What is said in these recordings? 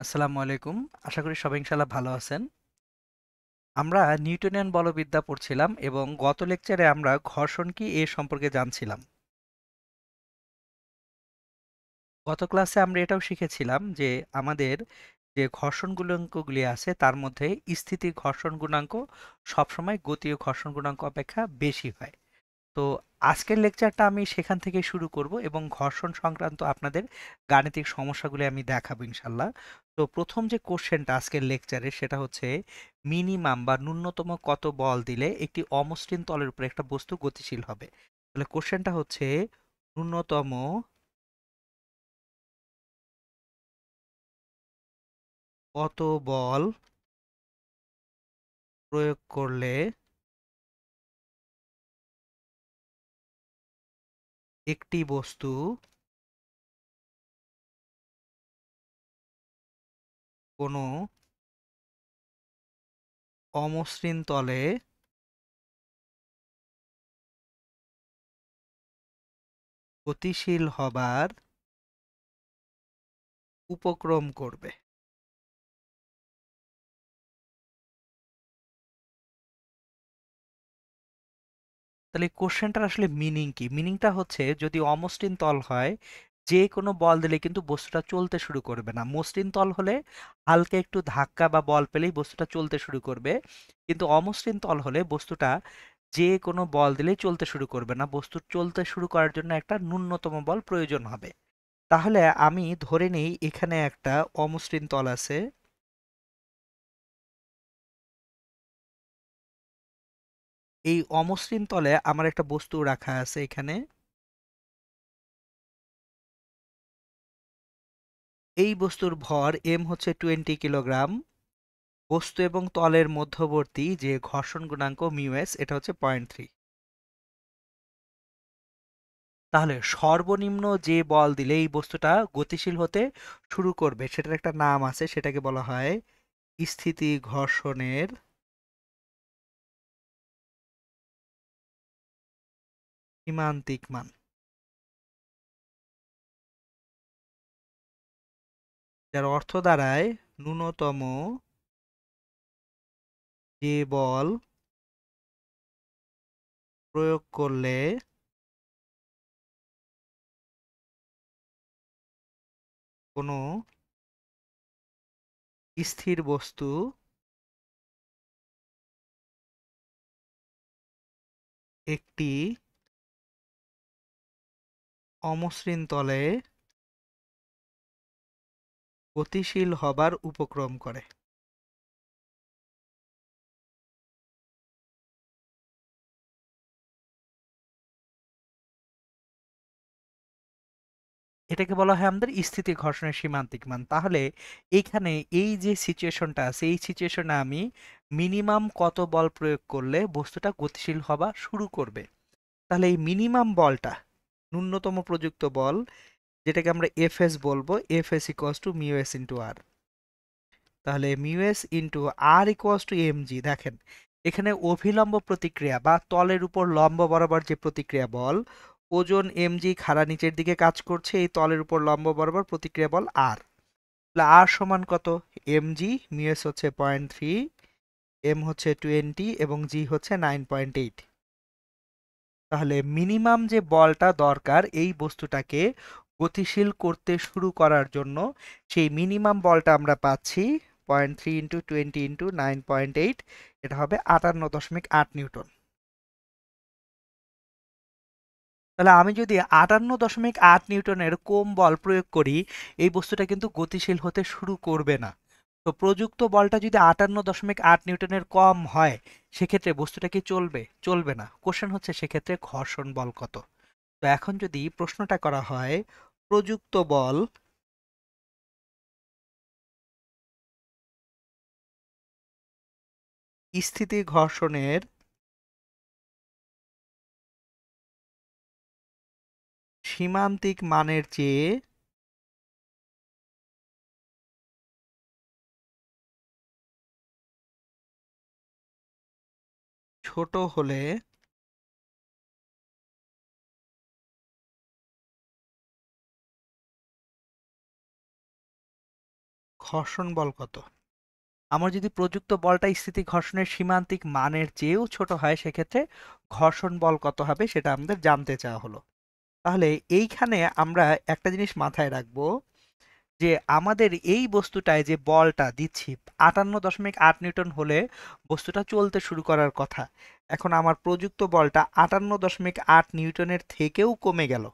আসসালামু আলাইকুম। আশা করি সবাই ইনশাআল্লাহ ভালো আছেন। আমরা নিউটনিয়ান বলবিদ্যা পড়ছিলাম এবং গত লেকচারে আমরা ঘর্ষণ কি এ সম্পর্কে জানছিলাম। গত ক্লাসে আমরা এটাও শিখেছিলাম যে আমাদের যে ঘর্ষণ গুণাঙ্কগুলি আছে তার মধ্যে স্থিতি ঘর্ষণ গুণাঙ্ক সবসময় গতীয় ঘর্ষণ গুণাঙ্ক অপেক্ষা বেশি হয়। তো আজকের লেকচারটা আমি সেখান থেকে শুরু করব এবং ঘর্ষণ সংক্রান্ত আপনাদের গাণিতিক সমস্যাগুলি আমি দেখাবো ইনশাল্লাহ। তো প্রথম যে কোশ্চেনটা আজকের লেকচারে সেটা হচ্ছে মিনিমাম বা ন্যূনতম কত বল দিলে একটি অমসৃণ তলের উপর একটা বস্তু গতিশীল হবে। তাহলে কোশ্চেনটা হচ্ছে ন্যূনতম কত বল প্রয়োগ করলে একটি বস্তু কোনো অমসৃণ তলে গতিশীল হবার উপক্রম করবে। তাহলে কোশ্চেনটার আসলে মিনিং কি? মিনিংটা হচ্ছে যদি অমসৃণ তল হয় যে কোনো বল দিলে কিন্তু বস্তুটা চলতে শুরু করবে না। মসৃণ তল হলে হালকা একটু ধাক্কা বা বল পেলেই বস্তুটা চলতে শুরু করবে, কিন্তু অমসৃণ তল হলে বস্তুটা যে কোনো বল দিলেই চলতে শুরু করবে না। বস্তুর চলতে শুরু করার জন্য একটা ন্যূনতম বল প্রয়োজন হবে। তাহলে আমি ধরে নেই এখানে একটা অমসৃণ তল আছে। এই অমসৃণ তলে আমার একটা বস্তু রাখা আছে এখানে। এই বস্তুর ভর এম হচ্ছে 20 কিলোগ্রাম। বস্তু এবং তলের মধ্যবর্তী যে ঘর্ষণ গুণাঙ্ক মিউ এস এটা হচ্ছে 0.3। তাহলে সর্বনিম্ন যে বল দিলে এই বস্তুটা গতিশীল হতে শুরু করবে সেটার একটা নাম আছে, সেটাকে বলা হয় স্থিতি ঘর্ষণের সীমান্তিক মান। যার অর্থ দাঁড়ায় ন্যূনতম যে বল প্রয়োগ করলে কোনো স্থির বস্তু একটি অমসৃণ তলে গতিশীল হবার উপক্রম করে। এটাকে বলা হয় আমাদের স্থিতি ঘর্ষণের সীমান্তিক মান। তাহলে এইখানে এই যে সিচুয়েশনটা আছে এই সিচুয়েশনে আমি মিনিমাম কত বল প্রয়োগ করলে বস্তুটা গতিশীল হওয়া শুরু করবে। তাহলে এই মিনিমাম বলটা ন্যূনতম প্রযুক্ত বল, যেটাকে আমরা এফএস বলবো, FS equals to mu S into R. তাহলে mu S into R equals to MG. দেখেন এখানে অভিলম্ব প্রতিক্রিয়া বা তলের উপর লম্ব বরাবর যে প্রতিক্রিয়া বল, ওজন এমজি খাড়া নিচের দিকে কাজ করছে, এই তলের উপর লম্ব বরাবর প্রতিক্রিয়া বল আর। তাহলে আর সমান কত? এমজি, মিউ এস হচ্ছে 0.3, এম হচ্ছে 20 এবং জি হচ্ছে 9.8। তাহলে মিনিমাম যে বলটা দরকার এই বস্তুটাকে গতিশীল করতে শুরু করার জন্য, সেই মিনিমাম বলটা আমরা পাচ্ছি 0.3 ইন্টু 20 ইন্টু 9.8, এটা হবে 58.8 নিউটন। তাহলে আমি যদি 58.8 নিউটনের কম বল প্রয়োগ করি এই বস্তুটা কিন্তু গতিশীল হতে শুরু করবে না। তো প্রযুক্ত বলটা যদি 58.8 নিউটনের কম হয় সেক্ষেত্রে বস্তুটা কি চলবে? চলবে না। কোশ্চেন হচ্ছে সেক্ষেত্রে ঘর্ষণ বল কত। তো এখন যদি প্রশ্নটা করা হয় প্রযুক্ত বল স্থিতি ঘর্ষণের সীমান্তিক মানের চেয়ে ছোট হলে ঘর্ষণ বল কত? আমার যদি প্রযুক্ত বলটা স্থিতি ঘর্ষণের সীমান্তিক মানের চেয়েও ছোট হয় সেক্ষেত্রে ঘর্ষণ বল কত হবে সেটা আমাদের জানতে চাওয়া হলো। তাহলে এইখানে আমরা একটা জিনিস মাথায় রাখবো যে আমাদের এই বস্তুটায় যে বলটা দিচ্ছি 58.8 নিউটন হলে বস্তুটা চলতে শুরু করার কথা। এখন আমার প্রযুক্ত বলটা 58.8 নিউটনের থেকেও কমে গেল।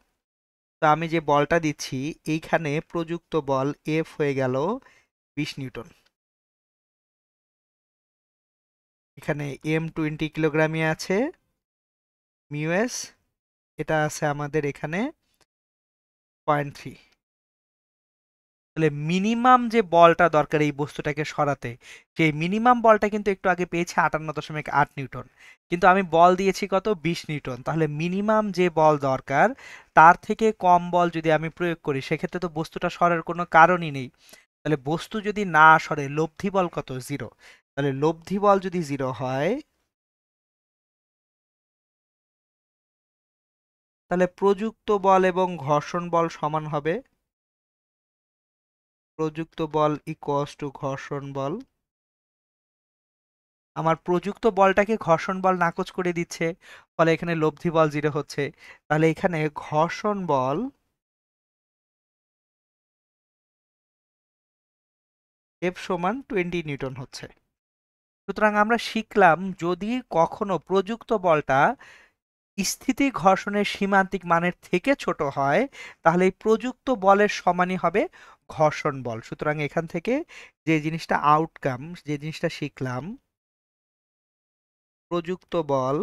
তো আমি যে বলটা দিচ্ছি এইখানে প্রযুক্ত বল এফ হয়ে গেল 20 নিউটন। এখানে M20 কিলোগ্রামই আছে, মিউএস এটা আছে আমাদের এখানে 0.3। তাহলে মিনিমাম যে বলটা দরকার এই বস্তুটাকে সরাতে, সেই মিনিমাম বলটা কিন্তু একটু আগে পেয়েছি 58.8 নিউটন, কিন্তু আমি বল দিয়েছি কত 20 নিউটন। তাহলে মিনিমাম যে বল দরকার তার থেকে কম বল যদি আমি প্রয়োগ করি সেক্ষেত্রে তো বস্তুটা সরার কোনো কারণই নেই। তাহলে বস্তু যদি না সরে লব্ধি বল কত? জিরো। তাহলে লব্ধি বল যদি জিরো হয় তাহলে প্রযুক্ত বল এবং ঘর্ষণ বল সমান হবে। প্রযুক্ত বল ইকুয়ালস টু ঘর্ষণ বল। আমার প্রযুক্ত বলটাকে ঘর্ষণ বল নাকচ করে দিচ্ছে, ফলে এখানে লব্ধি বল জিরো হচ্ছে। তাহলে এখানে ঘর্ষণ বল এফ সমান 20 নিউটন হচ্ছে। সুতরাং আমরা শিখলাম যদি কখনো প্রযুক্ত বলটা স্থিতি ঘর্ষণের সীমান্তিক মানের থেকে ছোট হয় তাহলে এই প্রযুক্ত বলের সমানই হবে ঘর্ষণ বল। সুতরাং এখান থেকে যে জিনিসটা আউটকাম, যে জিনিসটা শিখলাম, প্রযুক্ত বল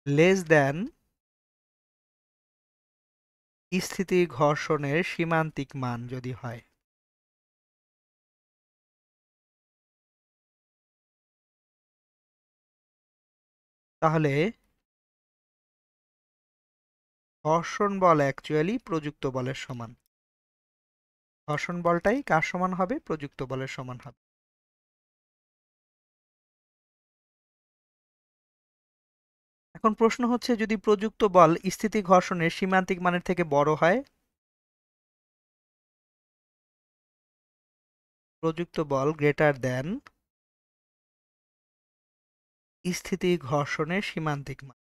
লেস দ্যান স্থিতি ঘর্ষণের সীমান্তিক মান যদি হয়, তাহলে ঘর্ষণ বল অ্যাকচুয়ালি প্রযুক্ত বলের সমান। ঘর্ষণ বলটাই কার সমান হবে? প্রযুক্ত বলের সমান হবে। এখন প্রশ্ন হচ্ছে যদি প্রযুক্ত বল স্থিতি ঘর্ষণের সীমান্তিক মানের থেকে বড় হয়, প্রযুক্ত বল গ্রেটার দ্যান স্থিতি ঘর্ষণের সীমান্তিক মান,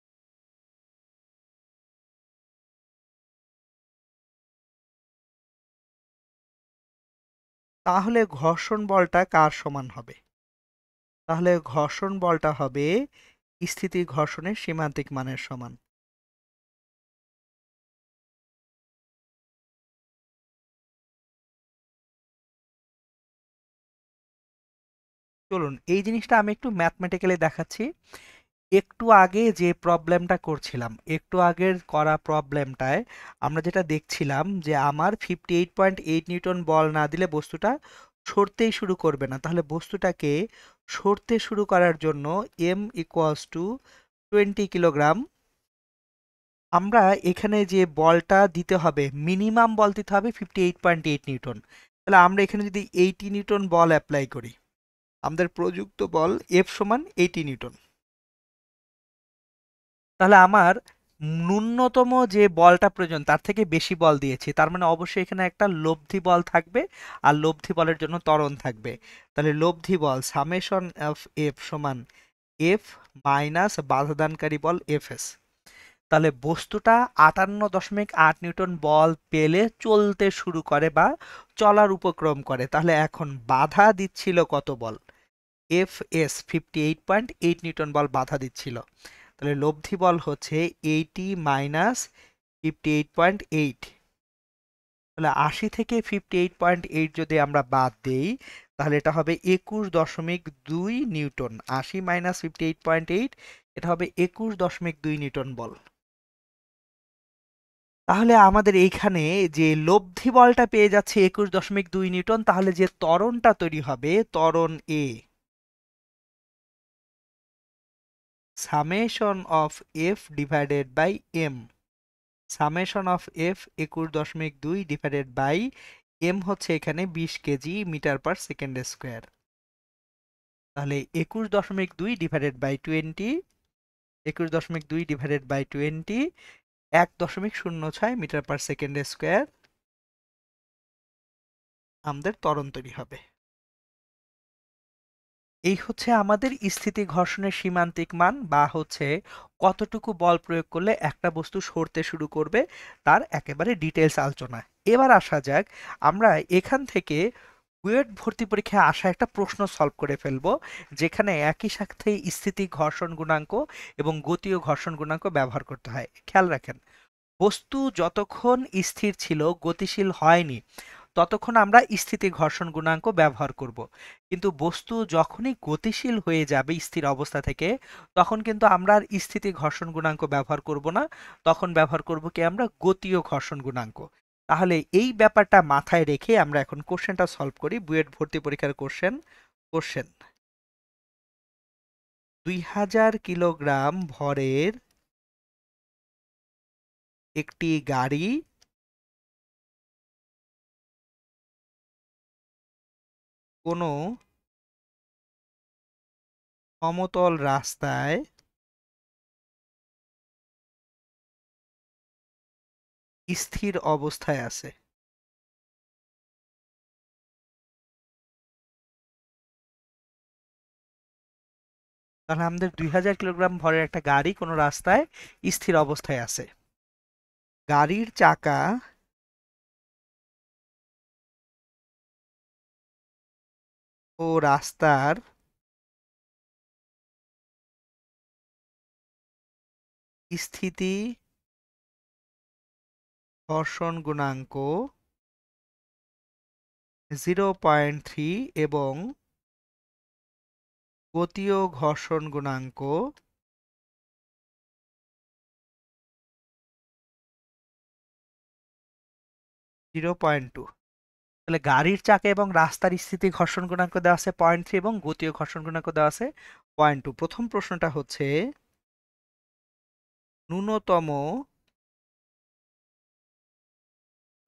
তাহলে ঘর্ষণ বলটা কার সমান হবে? তাহলে ঘর্ষণ বলটা হবে স্থিতি ঘর্ষণের সীমান্তিক মানের সমান। চলুন এই জিনিসটা আমি একটু ম্যাথমেটিক্যালি দেখাচ্ছি। একটু আগে যে প্রবলেমটা করছিলাম, একটু আগের করা প্রবলেমটায় আমরা যেটা দেখছিলাম যে আমার 58.8 নিউটন বল না দিলে বস্তুটা সরতেই শুরু করবে না। তাহলে বস্তুটাকে সরতে শুরু করার জন্য এম ইকুয়ালস টু 20 কিলোগ্রাম। আমরা এখানে যে বলটা দিতে হবে মিনিমাম বল দিতে হবে 58.8 নিউটন। তাহলে আমরা এখানে যদি 80 নিউটন বল অ্যাপ্লাই করি, আমাদের প্রযুক্ত বল এফ সমান 80 নিউটন। তাহলে আমার ন্যূনতম যে বলটা প্রয়োজন তার থেকে বেশি বল দিয়েছি, তার মানে অবশ্যই এখানে একটা লব্ধি বল থাকবে আর লব্ধি বলের জন্য ত্বরণ থাকবে। তাহলে লব্ধি বল সামেশন অফ এফ সমান এফ মাইনাস বাধাদানকারী বল এফ এস। তাহলে বস্তুটা 58.8 নিউটন বল পেলে চলতে শুরু করে বা চলার উপক্রম করে। তাহলে এখন বাধা দিচ্ছিল কত বল? এফ এস 58.8 নিউটন বল বাধা দিচ্ছিল। তাহলে লব্ধি বল হচ্ছে 80 মাইনাস 58.8। তাহলে 80 থেকে 58.8 যদি আমরা বাদ দেই তাহলে এটা হবে 21.2 নিউটন। 80 মাইনাস 58.8 এটা হবে 21.2 নিউটন বল। তাহলে আমাদের এইখানে যে লব্ধি বলটা পেয়ে যাচ্ছে 21.2 নিউটন, তাহলে যে ত্বরণটা তৈরি হবে ত্বরণ a summation of F divided by M, summation of F 21.2 divided by M হচ্ছে এখানে 20 kg metre per second square. তাহলে 21.2 divided by 20, 21.2 divided by 20 1.06 metre per second square আমাদের ত্বরণ তৈরি হবে। এই হচ্ছে আমাদের স্থিতি ঘর্ষণের সীমান্তিক মান, বা হচ্ছে কতটুকু বল প্রয়োগ করলে একটা বস্তু সরতে শুরু করবে তার একেবারে ডিটেলস আলোচনা। এবার আসা যাক, আমরা এখান থেকে বুয়েট ভর্তি পরীক্ষায় আসা একটা প্রশ্ন সলভ করে ফেলবো, যেখানে একই সাথে স্থিতি ঘর্ষণ গুণাঙ্ক এবং গতীয় ঘর্ষণ গুণাঙ্ক ব্যবহার করতে হয়। খেয়াল রাখেন, বস্তু যতক্ষণ স্থির ছিল, গতিশীল হয়নি, ততক্ষণ আমরা স্থিতি ঘর্ষণ গুণাঙ্ক ব্যবহার করব। কিন্তু বস্তু যখনই গতিশীল হয়ে যাবে স্থির অবস্থা থেকে, তখন কিন্তু আমরা আর স্থিতি ঘর্ষণ গুণাঙ্ক ব্যবহার করব না, তখন ব্যবহার করব কি আমরা গতীয় ঘর্ষণ গুণাঙ্ক। তাহলে এই ব্যাপারটা মাথায় রেখে আমরা এখন কোশ্চেনটা সলভ করি। বুয়েট ভর্তি পরীক্ষার কোশ্চেন কোশ্চেন 2000 কিলোগ্রাম ভরের একটি গাড়ি কোনো সমতল রাস্তায় স্থির অবস্থায় আছে। তাহলে আমাদের 2000 কিলোগ্রাম ভরের একটা গাড়ি কোনো রাস্তায় স্থির অবস্থায় আছে। গাড়ির চাকা ও রাস্তার স্থিতি ঘর্ষণ গুণাঙ্ক 0.3 এবং গতীয় ঘর্ষণ গুণাঙ্ক 0.2। তাহলে গাড়ির চাকা এবং রাস্তার স্থিতি ঘর্ষণ গুণাঙ্ক দেওয়া আছে 0.3 এবং গতীয় ঘর্ষণ গুণাঙ্ক দেওয়া আছে 0.2। প্রথম প্রশ্নটা হচ্ছে, ন্যূনতম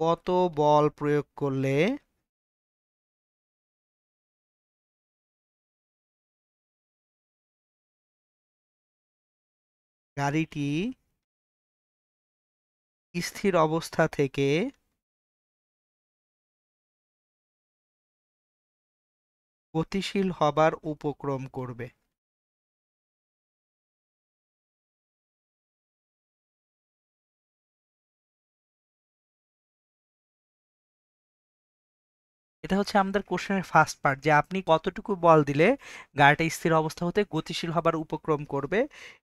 কত বল প্রয়োগ করলে গাড়িটি স্থির অবস্থা থেকে গতিশীল হবার উপক্রম করবে? এটা হচ্ছে আমাদের কোশ্চেনের ফার্স্ট পার্ট, যে আপনি কতটুকু বল দিলে গাড়িটা স্থির অবস্থা হতে গতিশীল হবার উপক্রম করবে।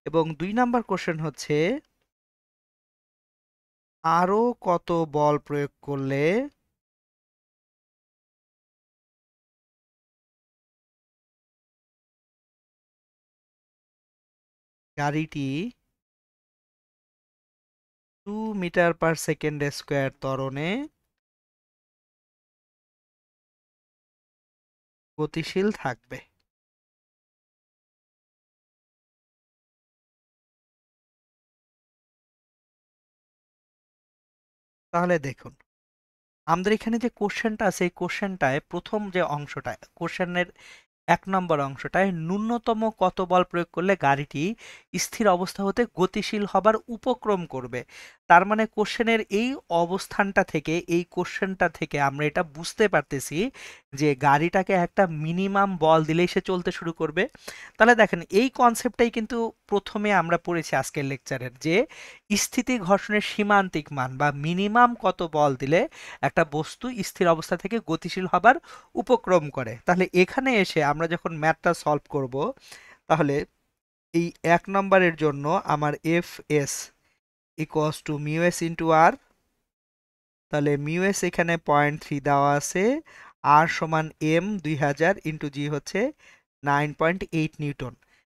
এবং 2 নাম্বার কোশ্চেন হচ্ছে, আরো কত বল প্রয়োগ করলে গাড়িটি 2 মিটার পার সেকেন্ড স্কোয়ার ত্বরণে গতিশীল থাকবে? তাহলে দেখুন, আমাদের এখানে যে কোশ্চেনটা আছে, এই কোশ্চেনটায় প্রথম যে অংশটা, কোশ্চেনের 1 নম্বর অংশটায় ন্যূনতম কত বল প্রয়োগ করলে গাড়িটি স্থির অবস্থা হতে গতিশীল হবার উপক্রম করবে। তার মানে কোশ্চেনের এই অবস্থানটা থেকে, এই কোশ্চেনটা থেকে আমরা এটা বুঝতে পারতেছি যে গাড়িটাকে একটা মিনিমাম বল দিলেই সে চলতে শুরু করবে। তাহলে দেখেন, এই কনসেপ্টটাই কিন্তু প্রথমে আমরা পড়েছি আজকের লেকচারের, যে স্থিতি ঘর্ষণের সীমান্তিক মান বা মিনিমাম কত বল দিলে একটা বস্তু স্থির অবস্থা থেকে গতিশীল হবার উপক্রম করে। তাহলে এখানে এসে আমরা যখন ম্যাথটা সলভ করব, তাহলে এই 1 নম্বরের জন্য আমার F S equals to mu S into R. তাহলে মিউ এস এখানে 0.3 দেওয়া আছে, আর সমান এম 2000 ইন্টু জি হচ্ছে 9.8 নিউটন।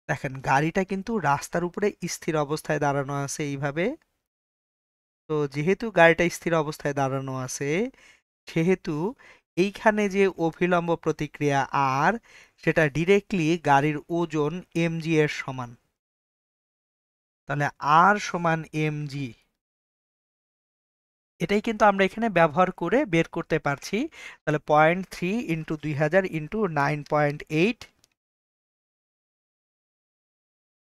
দেখেন, গাড়িটা কিন্তু রাস্তার উপরে স্থির অবস্থায় দাঁড়ানো আছে এইভাবে। তো যেহেতু গাড়িটা স্থির অবস্থায় দাঁড়ানো আছে, সেহেতু এইখানে যে অভিলম্ব প্রতিক্রিয়া আর, সেটা ডিরেক্টলি গাড়ির ওজন mg এর সমান। তাহলে আর সমান mg, এটাই কিন্তু আমরা এখানে ব্যবহার করে বের করতে পারছি। তাহলে 0.3 ইন্টু 2000 ইন্টু 9.8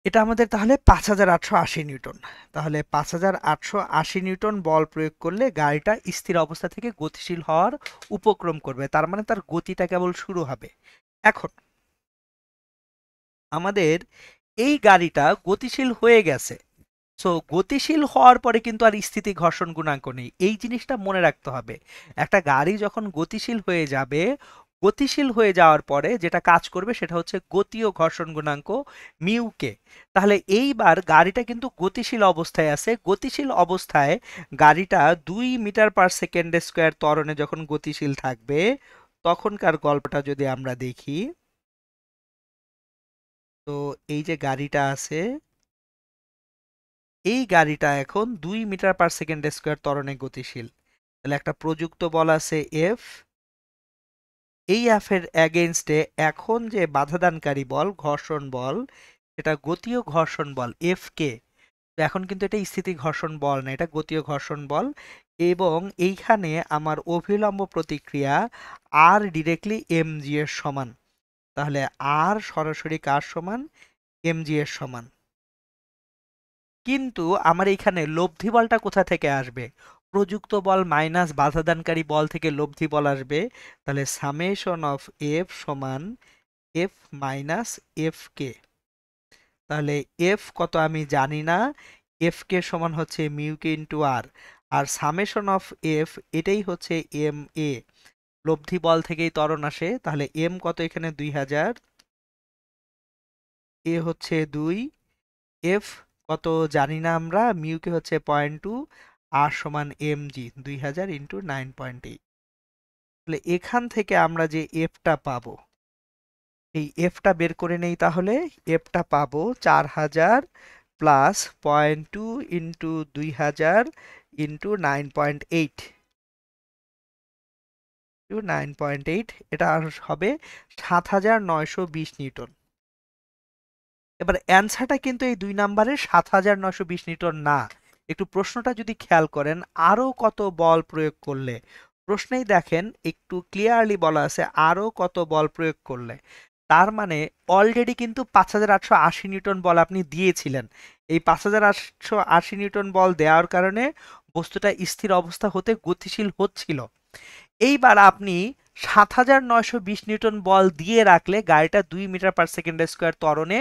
এটা আমাদের তাহলে 5880 নিউটন। তাহলে 5880 নিউটন বল প্রয়োগ করলে গাড়িটা স্থির অবস্থা থেকে গতিশীল হওয়ার উপক্রম করবে, তার মানে তার গতিটা কেবল শুরু হবে। এখন আমাদের এই গাড়িটা গতিশীল হয়ে গেছে। সো গতিশীল হওয়ার পরে কিন্তু আর স্থিতি ঘর্ষণ গুণাঙ্ক নেই, এই জিনিসটা মনে রাখতে হবে। একটা গাড়ি যখন গতিশীল হয়ে যাবে, গতিশীল হয়ে যাওয়ার পরে যেটা কাজ করবে সেটা হচ্ছে গতীয় ঘর্ষণ গুণাঙ্ক মিউকে। তাহলে এইবার গাড়িটা কিন্তু গতিশীল অবস্থায় আছে, গতিশীল অবস্থায় গাড়িটা 2 মিটার/সেকেন্ড স্কয়ার ত্বরণে যখন গতিশীল থাকবে, তখনকার গল্পটা যদি আমরা দেখি, তো এই যে গাড়িটা আছে, এই গাড়িটা এখন 2 মিটার/সেকেন্ড স্কয়ার ত্বরণে গতিশীল। তাহলে একটা প্রযুক্ত বল আছে এফ, এই এফ এর অ্যাগেনস্টে এখন যে বাধাদানকারী বল ঘর্ষণ বল, সেটা গতীয় ঘর্ষণ বল এফ কে। এখন কিন্তু এটা স্থিতি ঘর্ষণ বল না, এটা গতীয় ঘর্ষণ বল। এবং এইখানে আমার অভিলম্ব প্রতিক্রিয়া আর ডিরেক্টলি এম জি এর সমান। তাহলে আর সরাসরি কার সমান? এম জি এর সমান। কিন্তু আমার এইখানে লব্ধি বলটা কোথা থেকে আসবে? প্রযুক্ত বল মাইনাস বাধাদানকারী বল থেকে লব্ধি বল আসবে। তাহলে সামেশন অফ এফ সমান এফ মাইনাস এফ কে। তাহলে এফ কত আমি জানি না, এফ কে সমান হচ্ছে মিউ কে ইন্টু আর। আর সামেশন অফ এফ এটাই হচ্ছে এম এ। লব্ধি বল থেকেই ত্বরণ আসে, তাহলে এম কত এখানে 2000, এ হচ্ছে 2, এফ কত জানি না আমরা, মিউকে হচ্ছে 0.2, আর সমান এম জি 2000 ইন্টু 9.8। তাহলে এখান থেকে আমরা যে এফটা পাবো, এই এফটা বের করে নেই। তাহলে এফটা পাবো 4000 প্লাস 0.2 ইন্টু 2000 ইন্টু 9.8, 9.8, এটা আর হবে 7920 নিউটন। এবার অ্যান্সারটা কিন্তু এই 2 নাম্বারের 7920 নিউটন না। একটু প্রশ্নটা যদি খেয়াল করেন, আরো কত বল প্রয়োগ করলে, প্রশ্নেই দেখেন একটু ক্লিয়ারলি বলা আছে আরো কত বল প্রয়োগ করলে। তার মানে অলরেডি কিন্তু 5880 নিউটন বল আপনি দিয়েছিলেন। এই 5880 নিউটন বল দেওয়ার কারণে বস্তুটা স্থির অবস্থা হতে গতিশীল হচ্ছিল। এইবার আপনি 7920 নিউটন বল দিয়ে রাখলে গাড়িটা 2 মিটার/সেকেন্ড স্কয়ার ত্বরণে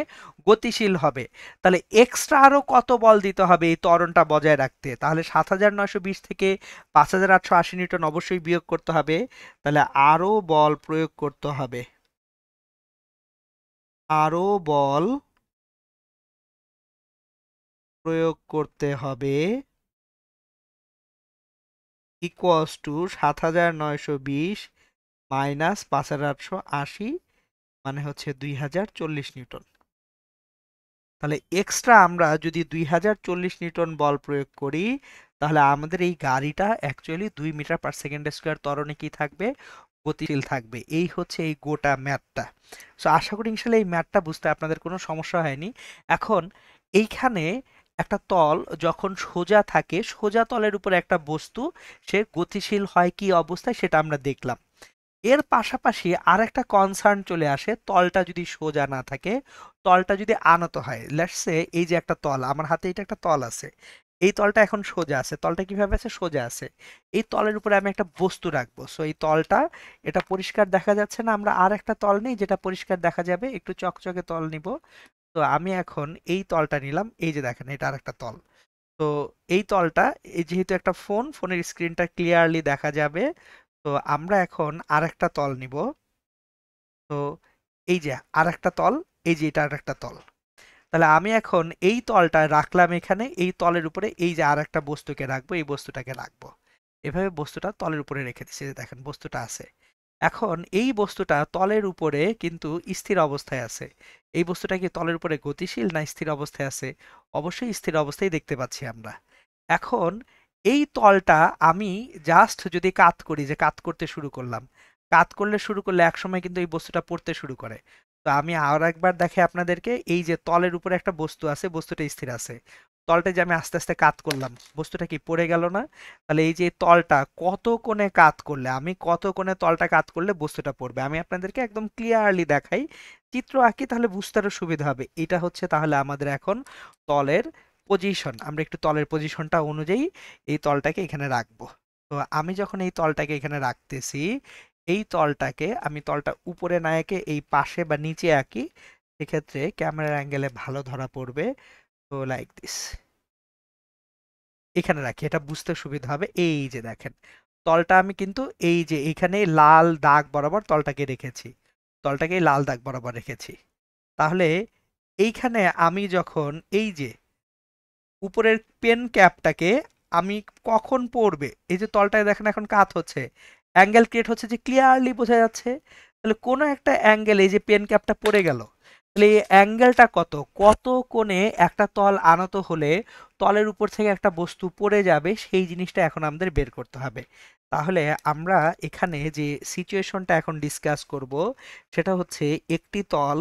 গতিশীল হবে। তাহলে এক্সট্রা আরো কত বল দিতে হবে এই ত্বরণটা বজায় রাখতে? তাহলে 7920 থেকে 5880 নিউটন অবশ্যই বিয়োগ করতে হবে। তাহলে আরো বল প্রয়োগ করতে হবে, আরো বল প্রয়োগ করতে হবে ইকুয়ালস টু 7920 মাইনাস 5880, মানে হচ্ছে 2040 নিউটন। তাহলে এক্সট্রা আমরা যদি 2040 নিউটন বল প্রয়োগ করি, তাহলে আমাদের এই গাড়িটা অ্যাকচুয়ালি 2 মিটার/সেকেন্ড স্কয়ার ত্বরণে কি থাকবে? গতিশীল থাকবে। এই হচ্ছে এই গোটা ম্যাথটা। সো আশা করি ইনশাল্লাহ এই ম্যাথটা বুঝতে আপনাদের কোনো সমস্যা হয়নি। এখন এইখানে একটা তল যখন সোজা থাকে, সোজা তলের উপর একটা বস্তু সে গতিশীল হয় কি অবস্থায় সেটা আমরা দেখলাম। এর পাশাপাশি আর একটা কনসার্ন চলে আসে, তলটা যদি সোজা না থাকে, তলটা যদি আনত হয়। লেটস সে এই যে একটা তল, আমার হাতে এটা একটা তল আছে, এই তলটা এখন সোজা আছে। তলটা কিভাবে আছে? সোজা আছে। এই তলের উপরে আমি একটা বস্তু রাখবো। সো এই তলটা, এটা পরিষ্কার দেখা যাচ্ছে না, আমরা আর একটা তল নেই যেটা পরিষ্কার দেখা যাবে, একটু চকচকে তল নিব। তো আমি এখন এই তলটা নিলাম, এই যে দেখেন এটা আর একটা তল। তো এই তলটা, এই যেহেতু একটা ফোন, ফোনের স্ক্রিনটা ক্লিয়ারলি দেখা যাবে। তো আমরা এখন আরেকটা তল নিব। তো এই যে আরেকটা তল, এই যে এটা আরেকটা তল। তাহলে আমি এখন এই তলটা রাখলাম এখানে, এই তলের উপরে এই যে আরেকটা বস্তুকে রাখবো, এই বস্তুটাকে রাখবো। এভাবে বস্তুটা তলের উপরে রেখে দিচ্ছি, যে দেখেন বস্তুটা আছে। এখন এই বস্তুটা তলের উপরে কিন্তু স্থির অবস্থায় আছে। এই বস্তুটা কি তলের উপরে গতিশীল না স্থির অবস্থায় আছে? অবশ্যই স্থির অবস্থায় দেখতে পাচ্ছি আমরা। এখন এই তলটা আমি জাস্ট যদি কাত করি, যে কাত করতে শুরু করলাম, কাত করলে শুরু করলে একসময় কিন্তু এই বস্তুটা পড়তে শুরু করে। তো আমি আর একবার দেখে আপনাদেরকে, এই যে তলের উপরে একটা বস্তু আছে, বস্তুটা স্থির আছে। তলটা যে আমি আস্তে আস্তে কাত করলাম, বস্তুটা কি পড়ে গেল না? তাহলে এই যে তলটা কত কোণে কাত করলে, আমি কত কোণে তলটা কাত করলে বস্তুটা পড়বে, আমি আপনাদেরকে একদম ক্লিয়ারলি দেখাই, চিত্র আঁকি, তাহলে বুঝতে আরো সুবিধা হবে। এটা হচ্ছে তাহলে আমাদের এখন তলের পজিশন। আমরা একটু তলের পজিশনটা অনুযায়ী এই তলটাকে এখানে রাখবো। তো আমি যখন এই তলটাকে এখানে রাখতেছি, এই তলটাকে আমি তলটা উপরে না এঁকে এই পাশে বা নিচে আঁকি, সেক্ষেত্রে ক্যামেরার অ্যাঙ্গেলে ভালো ধরা পড়বে। তো লাইক দিস, এখানে রাখি, এটা বুঝতে সুবিধা হবে। এই যে দেখেন, তলটা আমি কিন্তু এই যে এখানে লাল দাগ বরাবর তলটাকে রেখেছি, তলটাকে লাল দাগ বরাবর রেখেছি। তাহলে এইখানে আমি যখন এই যে উপরের পেন ক্যাপটাকে আমি কখন পড়বে, এই যে তলটায় দেখেন এখন কাত হচ্ছে, অ্যাঙ্গেল ক্রিয়েট হচ্ছে যে ক্লিয়ারলি বোঝা যাচ্ছে। তাহলে কোনো একটা অ্যাঙ্গেল, এই যে পেন ক্যাপটা পড়ে গেল, তাহলে এই অ্যাঙ্গেলটা কত, কত কোণে একটা তল আনত হলে তলের উপর থেকে একটা বস্তু পড়ে যাবে, সেই জিনিসটা এখন আমাদের বের করতে হবে। তাহলে আমরা এখানে যে সিচুয়েশনটা এখন ডিসকাস করব, সেটা হচ্ছে একটি তল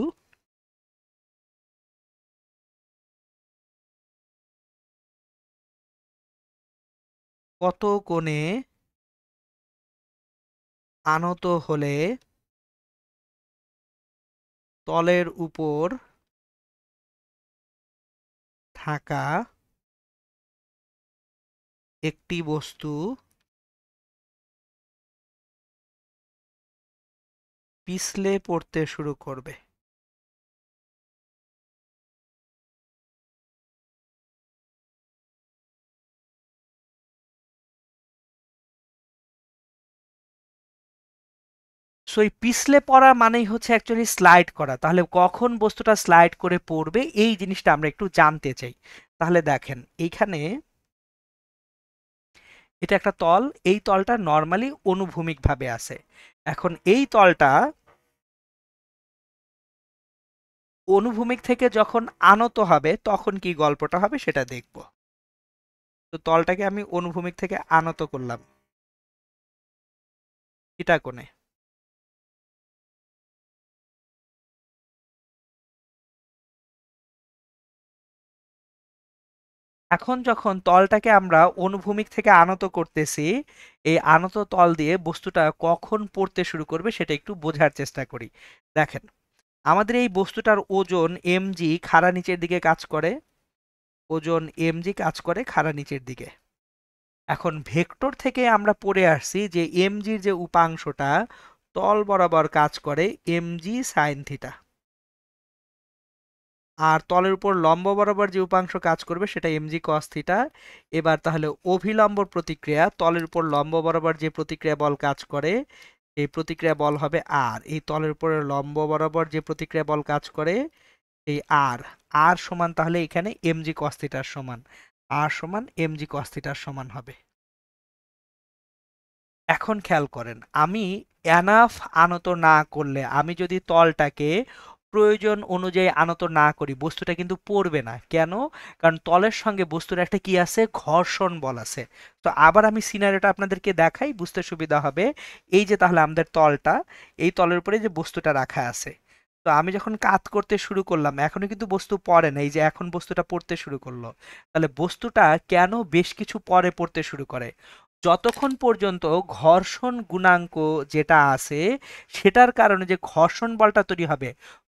কত কোণে আনত হলে তলের উপর থাকা একটি বস্তু পিছলে পড়তে শুরু করবে। সো এই পিছলে পড়া মানেই হচ্ছে অ্যাকচুয়ালি স্লাইড করা। তাহলে কখন বস্তুটা স্লাইড করে পড়বে, এই জিনিসটা আমরা একটু জানতে চাই। তাহলে দেখেন এইখানে এটা একটা তল, এই তলটা নর্মালি অনুভূমিক ভাবে আছে। এখন এই তলটা অনুভূমিক থেকে যখন আনত হবে তখন কি গল্পটা হবে সেটা দেখব। তো তলটাকে আমি অনুভূমিক থেকে আনত করলাম থিটা কোণে। এখন যখন তলটাকে আমরা অনুভূমিক থেকে আনত করতেছি, এই আনত তল দিয়ে বস্তুটা কখন পড়তে শুরু করবে সেটা একটু বোঝার চেষ্টা করি। দেখেন, আমাদের এই বস্তুটার ওজন mg খাড়া নিচের দিকে কাজ করে, ওজন mg কাজ করে খাড়া নিচের দিকে। এখন ভেক্টর থেকে আমরা পড়ে আসছি যে mgর যে উপাংশটা তল বরাবর কাজ করে mg সাইন থিটা, আর তলের উপর লম্ব বরাবর যে উপাংশ কাজ করবে সেটা mg cos থিটা। এবার তাহলে অভিলম্ব প্রতিক্রিয়া, তলের উপর লম্ব বরাবর যে প্রতিক্রিয়া বল কাজ করে এই প্রতিক্রিয়া বল হবে আর, এই তলের উপরে লম্ব বরাবর যে প্রতিক্রিয়া বল কাজ করে এই আর, আর সমান তাহলে এখানে mg cos থিটার সমান, আর সমান mg cos থিটার সমান হবে। এখন খেয়াল করেন, আমি এনাফ আনত না করলে, আমি যদি তলটাকে প্রয়োজন অনুযায়ী আনত না করি, বস্তুটা কিন্তু পড়বে না। কেন? কারণ তলের সঙ্গে বস্তুর একটা কি আছে, ঘর্ষণ বল আছে। তো আবার আমি সিনারিওটা আপনাদেরকে দেখাই, বুঝতে সুবিধা হবে। এই যে তাহলে আমাদের তলটা, এই তলের উপরে যে বস্তুটা রাখা আছে, তো আমি যখন কাত করতে শুরু করলাম এখনো কিন্তু বস্তু পড়ে না, এই যে এখন বস্তুটা পড়তে শুরু করলো। তাহলে বস্তুটা কেন বেশ কিছু পরে পড়তে শুরু করে, যতক্ষণ পর্যন্ত ঘর্ষণ গুণাঙ্ক যেটা আছে সেটার কারণে যে ঘর্ষণ বলটা তৈরি হবে,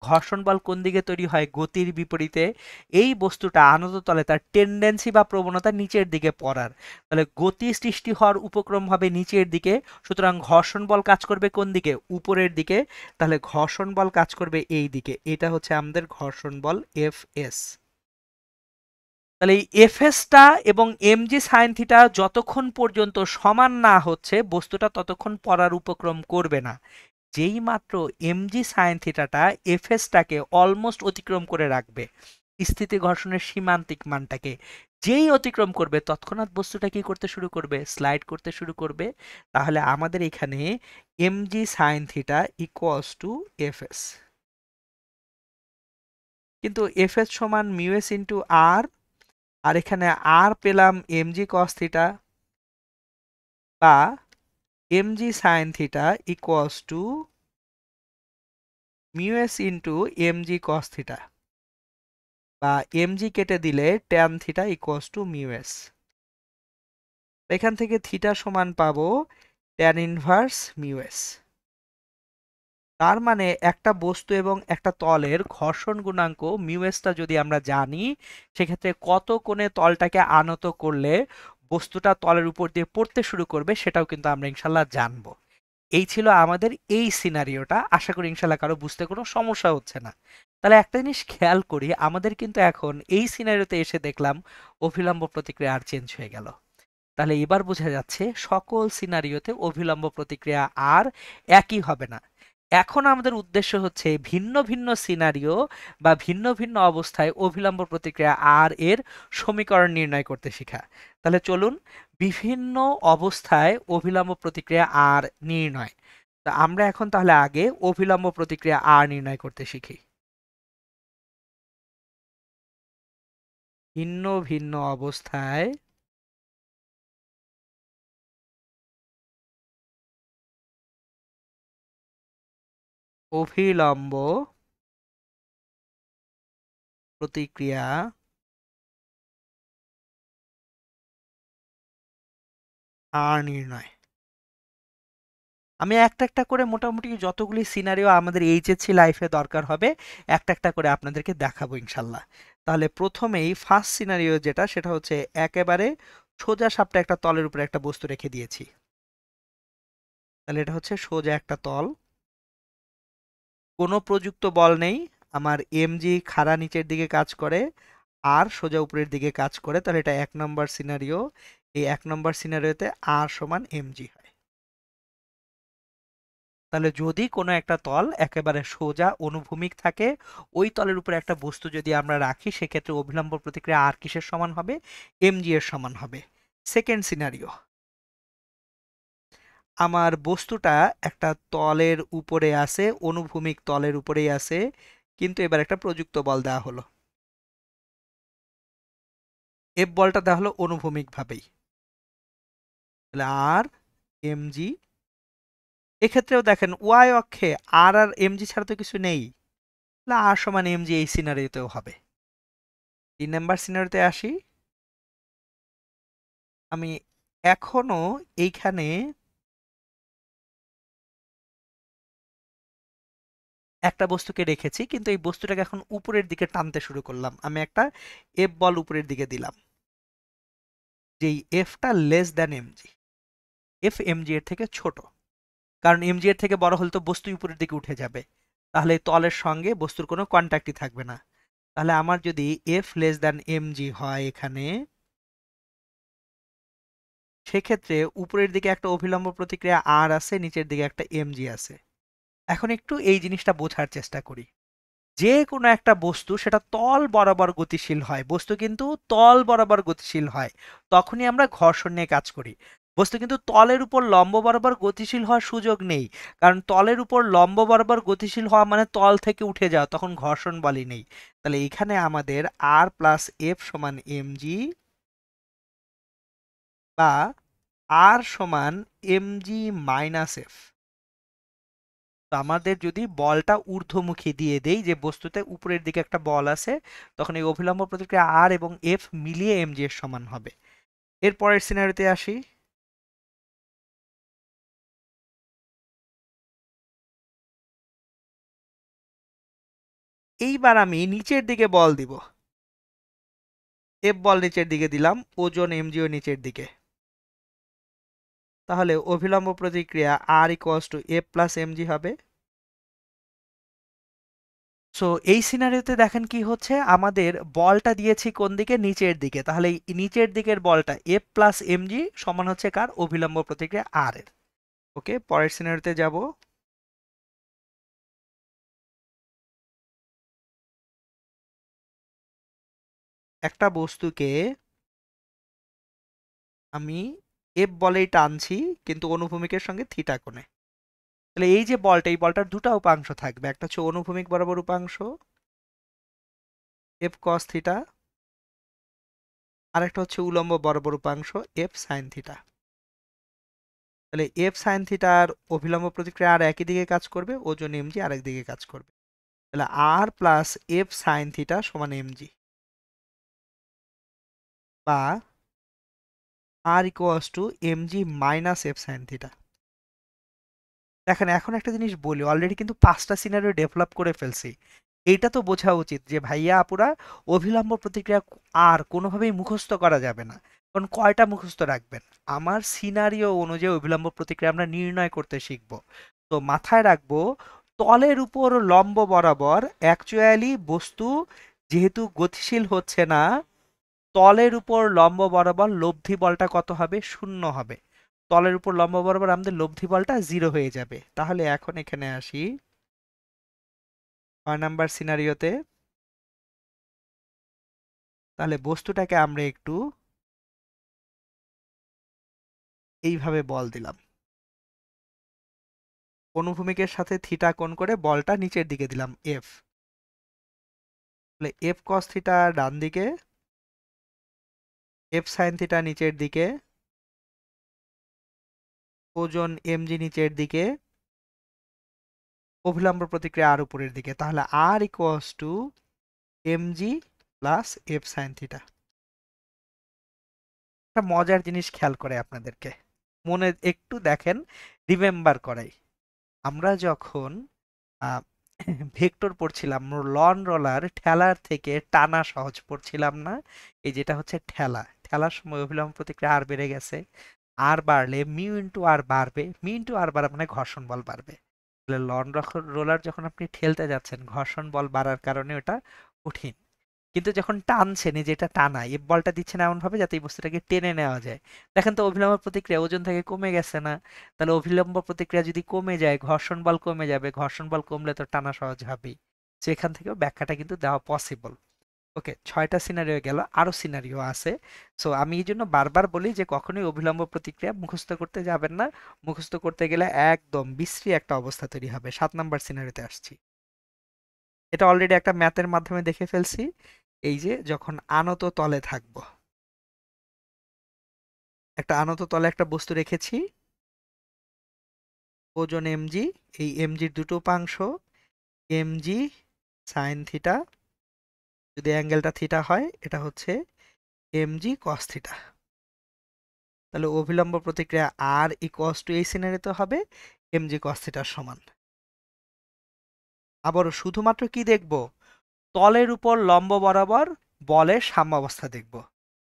ঘর্ষণ বল কোন দিকে তৈরি হয়, গতির বিপরীতে। এই বস্তুটা আনত তলে তার টেন্ডেন্সি বা প্রবণতা নিচের দিকে পড়ার, তাহলে গতি সৃষ্টি হওয়ার উপক্রম হবে নিচের দিকে, সুতরাং ঘর্ষণ বল কাজ করবে কোন দিকে, উপরের দিকে। তাহলে ঘর্ষণ বল কাজ করবে এই দিকে, এটা হচ্ছে আমাদের ঘর্ষণ বল Fs। তাহলে এই এফএসটা এবং mg সাইন থিটা যতক্ষণ পর্যন্ত সমান না হচ্ছে বস্তুটা ততক্ষণ পড়ার উপক্রম করবে না। যেই মাত্র mg সাইন থিটাটা এফএসটাকে অলমোস্ট অতিক্রম করে রাখবে, স্থিতি ঘর্ষণের সীমান্তিক মানটাকে যেই অতিক্রম করবে তৎক্ষণাৎ বস্তুটা কি করতে শুরু করবে, স্লাইড করতে শুরু করবে। তাহলে আমাদের এখানে mg sine theta equals to FS, কিন্তু এফএস সমান মিউ এস ইন্টু আর, আর এখানে আর পেলাম mg cos থিটা বা mg sin theta equals to mu S into mg cos theta. বা mg কেটে দিলে tan theta equals to mu S. এখান থেকে থিটা সমান পাবো tan ইনভার্স মিউ এস। তার মানে একটা বস্তু এবং একটা তলের ঘর্ষণ গুণাঙ্ক মিউ এসটা যদি আমরা জানি, সেক্ষেত্রে কত কোণে তলটাকে আনত করলে বস্তুটা তলের উপর দিয়ে পড়তে শুরু করবে সেটাও কিন্তু আমরা ইনশাল্লাহ জানবো। এই ছিল আমাদের এই সিনারিওটা। আশা করি ইনশাল্লাহ কারো বুঝতে কোনো সমস্যা হচ্ছে না। তাহলে একটা জিনিস খেয়াল করি, আমাদের কিন্তু এখন এই সিনারিওতে এসে দেখলাম অভিলম্ব প্রতিক্রিয়া আর চেঞ্জ হয়ে গেল। তাহলে এবার বোঝা যাচ্ছে সকল সিনারিওতে অভিলম্ব প্রতিক্রিয়া আর একই হবে না। এখন আমাদের উদ্দেশ্য হচ্ছে ভিন্ন ভিন্ন সিনারিও বা ভিন্ন ভিন্ন অবস্থায় অভিলম্ব প্রতিক্রিয়া আর এর সমীকরণ নির্ণয় করতে শেখা। তাহলে চলুন বিভিন্ন অবস্থায় অভিলম্ব প্রতিক্রিয়া আর নির্ণয়। তা আমরা এখন তাহলে আগে অভিলম্ব প্রতিক্রিয়া আর নির্ণয় করতে শিখি। ভিন্ন ভিন্ন অবস্থায় অভিলম্ব প্রতিক্রিয়া আর নির্ণয়। আমি একটা একটা করে মোটামুটি যতগুলি সিনারিও আমাদের এইচএসসি লাইফে দরকার হবে একটা একটা করে আপনাদেরকে দেখাবো ইনশাল্লাহ। তাহলে প্রথমেই ফার্স্ট সিনারিও যেটা, সেটা হচ্ছে একেবারে সোজা সাপটা একটা তলের উপরে একটা বস্তু রেখে দিয়েছি। তাহলে এটা হচ্ছে সোজা একটা তল, কোনো প্রযুক্ত বল নেই, আমার এমজি খাড়া নিচের দিকে কাজ করে আর সোজা উপরের দিকে কাজ করে। তাহলে এটা 1 নম্বর সিনারিও। এই 1 নম্বর সিনারিওতে আর সমান এমজি হয়। তাহলে যদি কোনো একটা তল একেবারে সোজা অনুভূমিক থাকে, ওই তলের উপরে একটা বস্তু যদি আমরা রাখি, সেক্ষেত্রে অভিলম্ব প্রতিক্রিয়া আর কিসের সমান হবে? এমজি এর সমান হবে। সেকেন্ড সিনারিও, আমার বস্তুটা একটা তলের উপরে আছে, অনুভূমিক তলের উপরেই আছে, কিন্তু এবার একটা প্রযুক্ত বল দেওয়া হলো। এফ বলটা দেওয়া হলো অনুভূমিক ভাবেই। তাহলে আর এমজি, এক্ষেত্রেও দেখেন ওয়াই অক্ষে আর আর এমজি ছাড়া তো কিছু নেই। তাহলে আর সমান এমজি এই সিনারিওতেও হবে। 3 নম্বর সিনারিওতে আসি। আমি এখনো এইখানে একটা বস্তুকে রেখেছি, কিন্তু এই বস্তুটাকে এখন উপরের দিকে টানতে শুরু করলাম। আমি একটা এফ বল উপরের দিকে দিলাম, যেই এফটা less than MG. F MG এর থেকে ছোট, কারণ এমজি এর থেকে বড় হলে তো বস্তু উপরের দিকে উঠে যাবে, তাহলে এই তলের সঙ্গে বস্তুর কোনো কন্ট্যাক্টই থাকবে না। তাহলে আমার যদি এফ লেস দ্যান এমজি হয় এখানে, সেক্ষেত্রে উপরের দিকে একটা অভিলম্ব প্রতিক্রিয়া আর আছে, নিচের দিকে একটা এমজি আছে। এখন একটু এই জিনিসটা বোঝার চেষ্টা করি। যে কোনো একটা বস্তু সেটা তল বরাবর গতিশীল হয়, বস্তু কিন্তু তল বরাবর গতিশীল হয়, তখনই আমরা ঘর্ষণ নিয়ে কাজ করি। বস্তু কিন্তু তলের উপর লম্ব বরাবর গতিশীল হওয়ার সুযোগ নেই, কারণ তলের উপর লম্ব বরাবর গতিশীল হওয়া মানে তল থেকে উঠে যাওয়া, তখন ঘর্ষণ বলই নেই। তাহলে এখানে আমাদের আর প্লাস এফ সমান এমজি, বা আর সমান এমজি মাইনাস এফ। তো আমাদের যদি বলটা ঊর্ধ্বমুখী দিয়ে দেই, যে বস্তুতে উপরের দিকে একটা বল আছে, তখন এই অভিলম্ব প্রতিক্রিয়া আর এবং এফ মিলিয়ে এমজি এর সমান হবে। এর পরের সিনারিওতে আসি। এইবার আমি নিচের দিকে বল দিব, এফ বল নিচের দিকে দিলাম, ওজন এমজিও নিচের দিকে। তাহলে অভিলম্ব প্রতিক্রিয়া R equals to F plus MG হবে। সো এই সিনারিওতে দেখেন কি হচ্ছে, আমাদের বলটা দিয়েছি কোন দিকে? নিচের দিকে। তাহলে এই নিচের দিকের বলটা এফ প্লাস এমজি সমান হচ্ছে কার? অভিলম্ব প্রতিক্রিয়া আর এর। ওকে, পরের সিনারিওতে যাব। একটা বস্তুকে আমি এফ বলেই টানছি, কিন্তু অনুভূমিকের সঙ্গে থিটা কোণে। তাহলে এই যে বলটা, এই বলটার দুটো উপাংশ থাকবে, একটা হচ্ছে অনুভূমিক বরাবর উপাংশ এফ কস থিটা, আর একটা হচ্ছে উলম্ব বরাবর উপাংশ এফ সাইন থিটা। তাহলে এফ সাইন থিটার অভিলম্ব প্রতিক্রিয়া আর একই দিকে কাজ করবে, ওজন এমজি আরেক দিকে কাজ করবে। তাহলে R plus F sine theta সমান এমজি। বা R equals to mg minus F sine theta. দেখেন এখন একটা জিনিস বলি, অলরেডি কিন্তু 5টা সিনারিও ডেভেলপ করে ফেলছি। এইটা তো বোঝা উচিত যে ভাইয়া আপুরা অভিলম্ব প্রতিক্রিয়া আর কোনোভাবেই মুখস্থ করা যাবে না। কারণ কয়টা মুখস্থ রাখবেন? আমার সিনারিও অনুযায়ী অভিলম্ব প্রতিক্রিয়া আমরা নির্ণয় করতে শিখব। তো মাথায় রাখবো, তলের উপর লম্ব বরাবর অ্যাকচুয়ালি বস্তু যেহেতু গতিশীল হচ্ছে না, তলের উপর লম্ব বরাবর লব্ধি বলটা কত হবে? 0 হবে। তলের উপর লম্ব বরাবর আমাদের লব্ধি বলটা 0 হয়ে যাবে। তাহলে এখন এখানে আসি 6 নাম্বার সিনারিওতে। তাহলে বস্তুটাকে আমরা একটু এইভাবে বল দিলাম, অনুভূমিকের সাথে থিটা কোণ করে বলটা নিচের দিকে দিলাম এফ। তাহলে এফ কস থিটা ডান দিকে, এফ সাইন থিটা নিচের দিকে, ওজন এমজি নিচের দিকে, অভিলম্ব প্রতিক্রিয়া আর উপরের দিকে। তাহলে R equals to MG plus F sine theta. একটা মজার জিনিস খেয়াল করে আপনাদেরকে মনে একটু দেখেন, রিমেম্বার করাই। আমরা যখন ভেক্টর পড়ছিলাম, লন রোলার ঠেলার থেকে টানা সহজ পড়ছিলাম না? এই যেটা হচ্ছে ঠেলা, ঠেলার সময় অভিলম্ব প্রতিক্রিয়া আর বেড়ে গেছে, আর বাড়লে মিউ ইন্টু আর বাড়বে, মিউ ইন্টু আর বাড়া মানে ঘর্ষণ বল বাড়বে। তাহলে লন রোলার যখন আপনি ঠেলতে যাচ্ছেন, ঘর্ষণ বল বাড়ার কারণে ওটা কঠিন। কিন্তু যখন টানছেন, এই যে এটা টানা, এই বলটা দিচ্ছেন এমন ভাবে যাতে এই বস্তুটাকে টেনে নেওয়া যায়। দেখেন তো অভিলম্ব প্রতিক্রিয়া ওজন থেকে কমে গেছে না? তাহলে অভিলম্ব প্রতিক্রিয়া যদি কমে যায়, ঘর্ষণ বল কমে যাবে, ঘর্ষণ বল কমলে তো টানা সহজ হবেই। সেখান থেকেও ব্যাখ্যাটা কিন্তু দেওয়া পসিবল। ওকে, 6টা সিনারিও গেল, আরো সিনারিও আছে। সো আমি এই জন্য বারবার বলি যে কখনোই অভিলম্ব প্রতিক্রিয়া মুখস্থ করতে যাবেন না। মুখস্থ করতে গেলে একদম বিশ্রী একটা অবস্থা তৈরি হবে। 7 নাম্বার সিনারিওতে আসছি। এটা অলরেডি একটা ম্যাথের মাধ্যমে দেখে ফেলছি। এই যে যখন আনত তলে থাকবো, একটা আনত তলে একটা বস্তু রেখেছি, ওজন এমজি, এই এমজির দুটো উপাংশ, এমজি সাইন থিটা, যদি অ্যাঙ্গেলটা থিটা হয় এটা হচ্ছে এমজি কস থিটা। তাহলে অভিলম্ব প্রতিক্রিয়া আর ইকুয়ালস টু এই সিনারিতে হবে এমজি কস থিটার সমান। আবারও শুধুমাত্র কি দেখব? তলের উপর লম্ব বরাবর বলের সাম্যাবস্থা দেখব।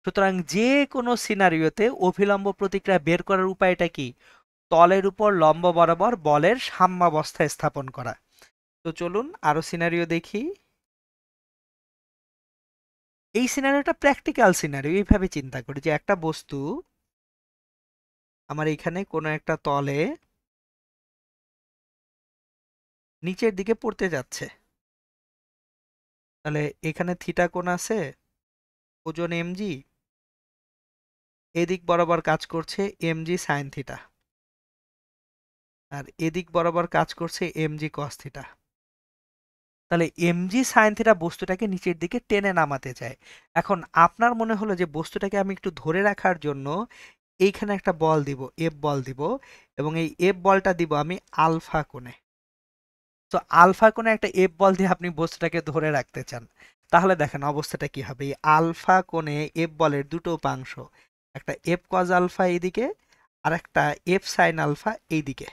সুতরাং যে কোনো সিনারিওতে অভিলম্ব প্রতিক্রিয়া বের করার উপায়টা কি? তলের উপর লম্ব বরাবর বলের সাম্যাবস্থা স্থাপন করা। তো চলুন আরো সিনারিও দেখি। এই সিনারিওটা প্র্যাকটিক্যাল সিনারিও। এইভাবে চিন্তা করি যে একটা বস্তু আমার এখানে কোনো একটা তলে নিচের দিকে পড়তে যাচ্ছে। তাহলে এখানে থিটা কোণ আছে, ওজন এমজি, এদিক বরাবর কাজ করছে এমজি সাইন থিটা, আর এদিক বরাবর কাজ করছে এমজি কস থিটা। তাহলে এমজি সাইন থিটা বস্তুটাকে নিচের দিকে টেনে নামাতে চায়। এখন আপনার মনে হলো যে বস্তুটাকে আমি একটু ধরে রাখার জন্য এইখানে একটা বল দিব, এফ বল দিব, এবং এই এফ বলটা দিব আমি আলফা কোণে। তো আলফা কোণে একটা এফ বল দিয়ে আপনি বস্তুটাকে ধরে রাখতে চান, তাহলে দেখেন অবস্থাটা কি হবে। এই আলফা কোণে এফ বলের দুটো উপাংশ, একটা এফ কজ আলফা এইদিকে আর একটা এফ সাইন আলফা এইদিকে,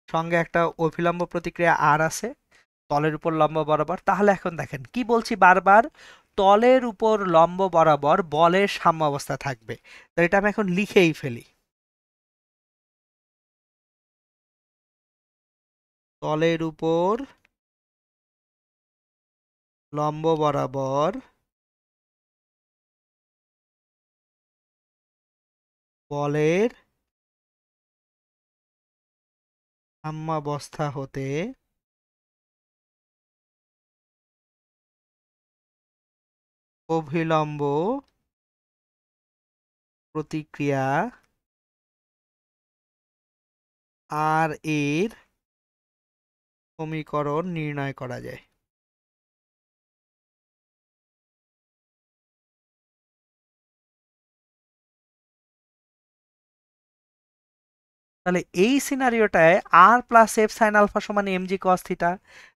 সঙ্গে একটা অভিলম্ব প্রতিক্রিয়া আর আছে তলের উপর লম্ব বরাবর। তাহলে এখন দেখেন কি বলছি বারবার, তলের উপর লম্ব বরাবর বলের সাম্যাবস্থা থাকবে। তো এটা আমি এখন লিখেই ফেলি, তলের উপর লম্ব বরাবর বলের সাম্যাবস্থা হতে অভিলম্ব প্রতিক্রিয়া আর এর সমীকরণ নির্ণয় করা যায়। তাহলে এই সিনারিওটায় R plus F sine alpha সমান এমজি কস থিটা।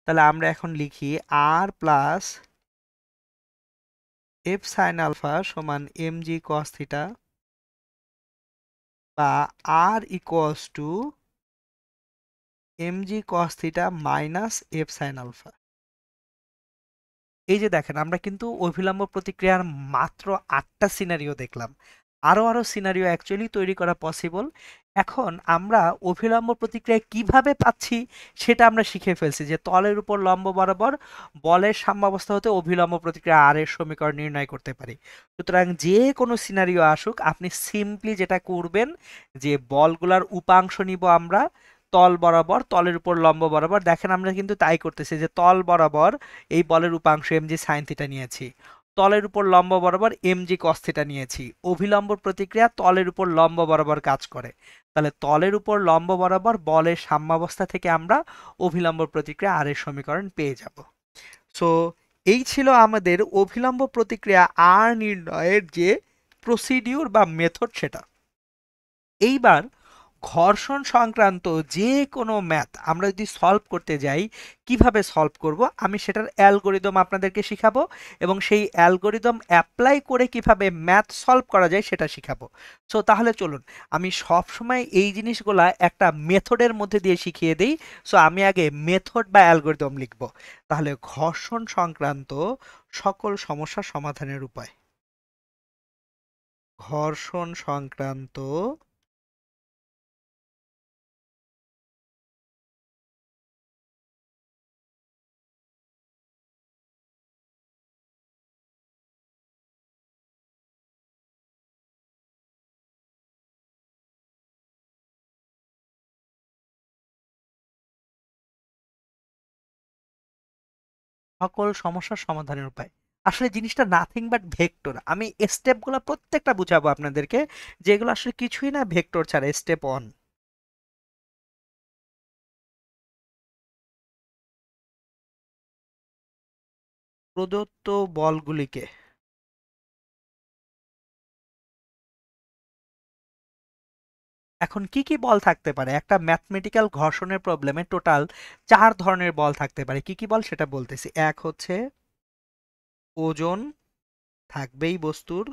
তাহলে আমরা এখন লিখি R plus F sine alpha সমান এম জি কস থিটা বা R equals to M G cos theta minus F sine alpha. এই যে দেখেন আমরা কিন্তু অভিলম্ব প্রতিক্রিয়ার মাত্র 8টা সিনারিও দেখলাম। আরো সিনারিও অ্যাকচুয়ালি তৈরি করা পসিবল। এখন আমরা অভিলম্ব প্রতিক্রিয়া কিভাবে পাচ্ছি সেটা আমরা শিখে ফেলছি যে তলের উপর লম্ব বরাবর বলের সাম্যাবস্থা হতে অভিলম্ব প্রতিক্রিয়া আর এর সমীকরণ নির্ণয় করতে পারি। সুতরাং যে কোনো সিনারিও আসুক আপনি সিম্পলি যেটা করবেন যে বলগুলার উপাংশ নিব আমরা তল বরাবর, তলের উপর লম্ব বরাবর। দেখেন আমরা কিন্তু তাই করতেছি যে তল বরাবর এই বলের উপাংশ এমজি সাইন থিটা নিয়েছি, তলের উপর লম্ব বরাবর এমজি কস থিটা নিয়েছি। অভিলম্ব প্রতিক্রিয়া তলের উপর লম্ব বরাবর কাজ করে, তাহলে তলের উপর লম্ব বরাবর বলের সাম্যাবস্থা থেকে আমরা অভিলম্ব প্রতিক্রিয়া আর এর সমীকরণ পেয়ে যাব। সো এই ছিল আমাদের অভিলম্ব প্রতিক্রিয়া আর নির্ণয়ের যে প্রসিডিউর বা মেথড সেটা। এইবার ঘর্ষণ সংক্রান্ত যে কোনো ম্যাথ আমরা যদি সলভ করতে যাই কিভাবে সলভ করব আমি সেটার অ্যালগোরিদম আপনাদেরকে শিখাবো এবং সেই অ্যালগোরিদম অ্যাপ্লাই করে কিভাবে ম্যাথ সলভ করা যায় সেটা শিখাবো। সো তাহলে চলুন আমি সব সময় এই জিনিসগুলা একটা মেথডের মধ্যে দিয়ে শিখিয়ে দিই। সো আমি আগে মেথড বা অ্যালগোরিদম লিখব। তাহলে ঘর্ষণ সংক্রান্ত সকল সমস্যা সমাধানের উপায়, ঘর্ষণ সংক্রান্ত সকল সমস্যার সমাধানের উপায়। আসলে জিনিসটা নাথিং বাট ভেক্টর। আমি স্টেপগুলো প্রত্যেকটা বুঝাবো আপনাদেরকে, যেগুলো আসলে কিছুই না ভেক্টর ছাড়া। স্টেপ 1, প্রদত্ত বলগুলিকে, এখন কি কি বল থাকতে পারে একটা ম্যাথমেটিক্যাল ঘর্ষণের প্রবলেমে? টোটাল 4 ধরনের বল থাকতে পারে। কি কি বল সেটা বলতেছি। এক হচ্ছে ওজন, থাকবেই বস্তুর।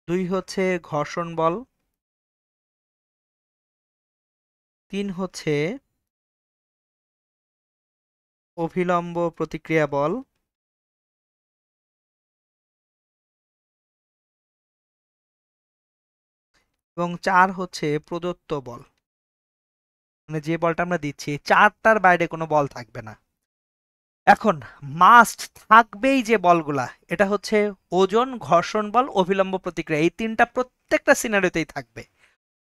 দুই হচ্ছে ঘর্ষণ বল। তিন হচ্ছে অভিলম্ব প্রতিক্রিয়া বল। এবং চার হচ্ছে প্রদত্ত বল, মানে যে বলটা আমরা দিচ্ছি 4টার বাইরে কোনো বল থাকবে না। এখন মাস্ট থাকবেই যে বলগুলা, এটা হচ্ছে ওজন, ঘর্ষণ বল, অভিলম্ব প্রতিক্রিয়া। এই তিনটা প্রত্যেকটা সিনারিওতেই থাকবে।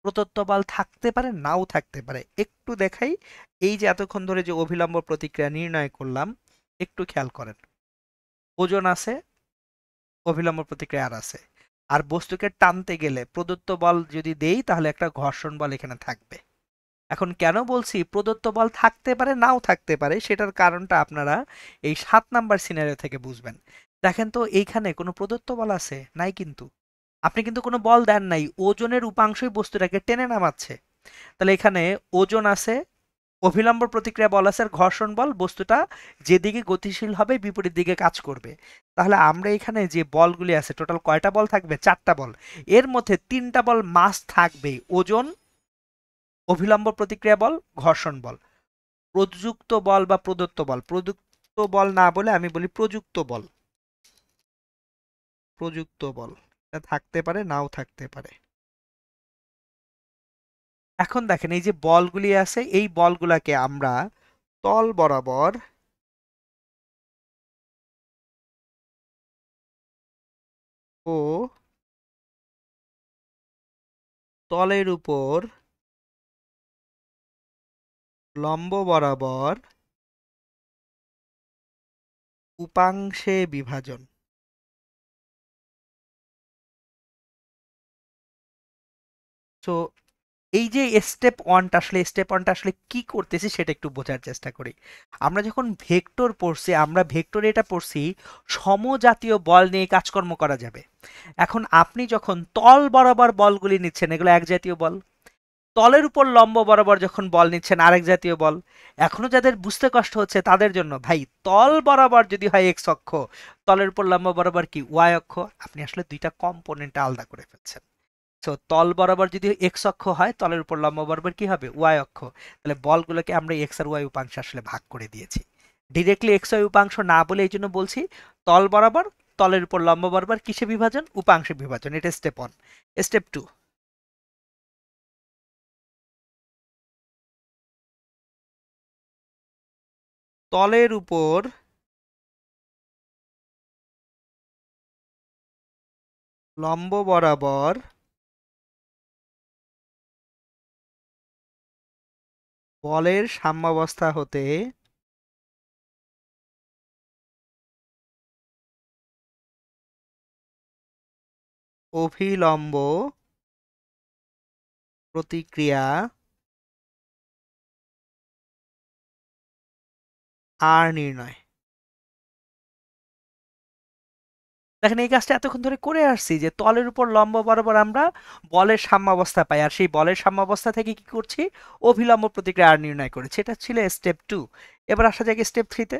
প্রদত্ত বল থাকতে পারে, নাও থাকতে পারে। একটু দেখাই, এই যে এতক্ষণ ধরে যে অভিলম্ব প্রতিক্রিয়া নির্ণয় করলাম, একটু খেয়াল করেন। ওজন আছে, অভিলম্ব প্রতিক্রিয়া আর আছে। আর বস্তুকে টানতে গেলে প্রদত্ত বল যদি দেই তাহলে একটা ঘর্ষণ বল এখানে থাকবে। এখন কেন বলছি প্রদত্ত বল থাকতে পারে, নাও থাকতে পারে, সেটার কারণটা আপনারা এই 7 নাম্বার সিনারিও থেকে বুঝবেন। দেখেন তো এইখানে কোনো প্রদত্ত বল আছে? নাই কিন্তু। আপনি কিন্তু কোনো বল দেন নাই, ওজনের উপাংশই বস্তুটাকে টেনে নামাচ্ছে। তাহলে এখানে ওজন আছে, অভিলম্ব প্রতিক্রিয়া বল আছে, আর ঘর্ষণ বল বস্তুটা যেদিকে গতিশীল হবে বিপরীত দিকে কাজ করবে। তাহলে আমরা এখানে যে বলগুলি আছে টোটাল কয়টা বল থাকবে? 4টা বল। এর মধ্যে 3টা বল মাস্ট থাকবে, ওজন, অভিলম্ব প্রতিক্রিয়া বল, ঘর্ষণ বল। প্রযুক্ত বল বা প্রদত্ত বল, প্রযুক্ত বল না বলে আমি বলি প্রযুক্ত বল। প্রযুক্ত বল এটা থাকতে পারে, নাও থাকতে পারে। এখন দেখেন এই যে বলগুলি আছে এই বলগুলাকে আমরা তল বরাবর ও তলের উপর লম্ব বরাবর উপাংশে বিভাজন। তো এই যে স্টেপ ওয়ানটা আসলে কি করতেছি সেটা একটু বোঝার চেষ্টা করি। আমরা যখন ভেক্টর পড়ছি, আমরা ভেক্টরে এটা পড়ছি সমজাতীয় বল নিয়ে কাজকর্ম করা যাবে। এখন আপনি যখন তল বরাবর বলগুলি নিচ্ছেন এগুলো এক জাতীয় বল, তলের উপর লম্ব বরাবর যখন বল নিচ্ছেন আরেক জাতীয় বল। এখনো যাদের বুঝতে কষ্ট হচ্ছে তাদের জন্য ভাই, তল বরাবর যদি হয় এক্স অক্ষ, তলের উপর লম্ব বরাবর কি ওয়াই অক্ষ, আপনি আসলে দুইটা কম্পোনেন্ট আলাদা করে ফেলছেন। তো তল বরাবর যদি এক্স অক্ষ হয়, তলের উপর লম্ব বরাবর কি হবে ওয়াই অক্ষ। তাহলে বলগুলোকে আমরা এক্স আর ওয়াই উপাংশে আসলে ভাগ করে দিয়েছি। ডিরেক্টলি এক্স ওয়াই উপাংশ না বলে এই জন্য বলছি তল বরাবর, তলের উপর লম্ব বরাবর কিসে বিভাজন, উপাংশে বিভাজন। এটা স্টেপ 1। স্টেপ 2, তলের উপর লম্ব বরাবর বলের সাম্যাবস্থা হতে অভিলম্ব প্রতিক্রিয়া আর নির্ণয়। দেখেন এই কাজটা এতক্ষণ ধরে করে আসছি যে তলের উপর লম্ব বরাবর আমরা বলের সাম্যাবস্থা পাই, আর সেই বলের সাম্যাবস্থা থেকে কি করছি, অভিলম্ব প্রতিক্রিয়া আর নির্ণয় করেছি। এটা ছিল স্টেপ 2। এবার আসা যাক স্টেপ 3-তে।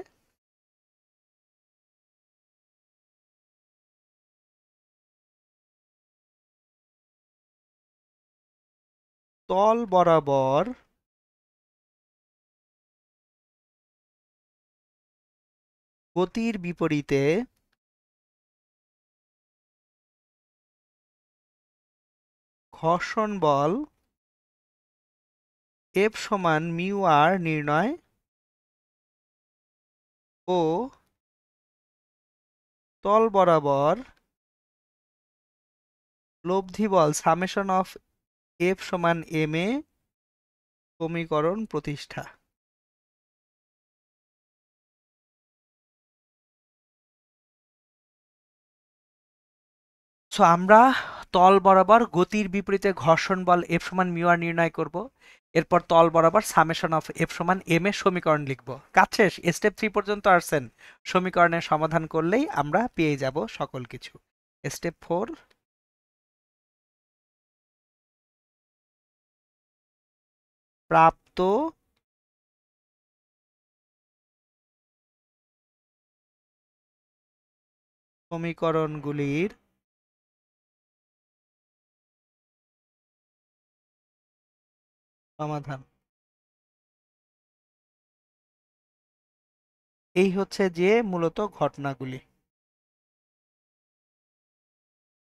তল বরাবর গতির বিপরীতে ঘর্ষণ বল এফ সমান মিউ আর নির্ণয় ও তল বরাবর লব্ধি বল সামেশন অফ এফ সমান এম এ সমীকরণ প্রতিষ্ঠা। সো আমরা তল বরাবর গতির বিপরীতে ঘর্ষণ বল এফ সমান মিউ আর নির্ণয় করব। এরপর তল বরাবর সামেশন অফ এফ সমান এম এর সমীকরণ লিখব। কাজ শেষ। স্টেপ 3 পর্যন্ত আসছেন, সমীকরণের সমাধান করলেই আমরা পেয়ে যাব সকল কিছু। স্টেপ 4, প্রাপ্ত সমীকরণগুলির সমাধান। এই হচ্ছে যে মূলত ঘটনাগুলি।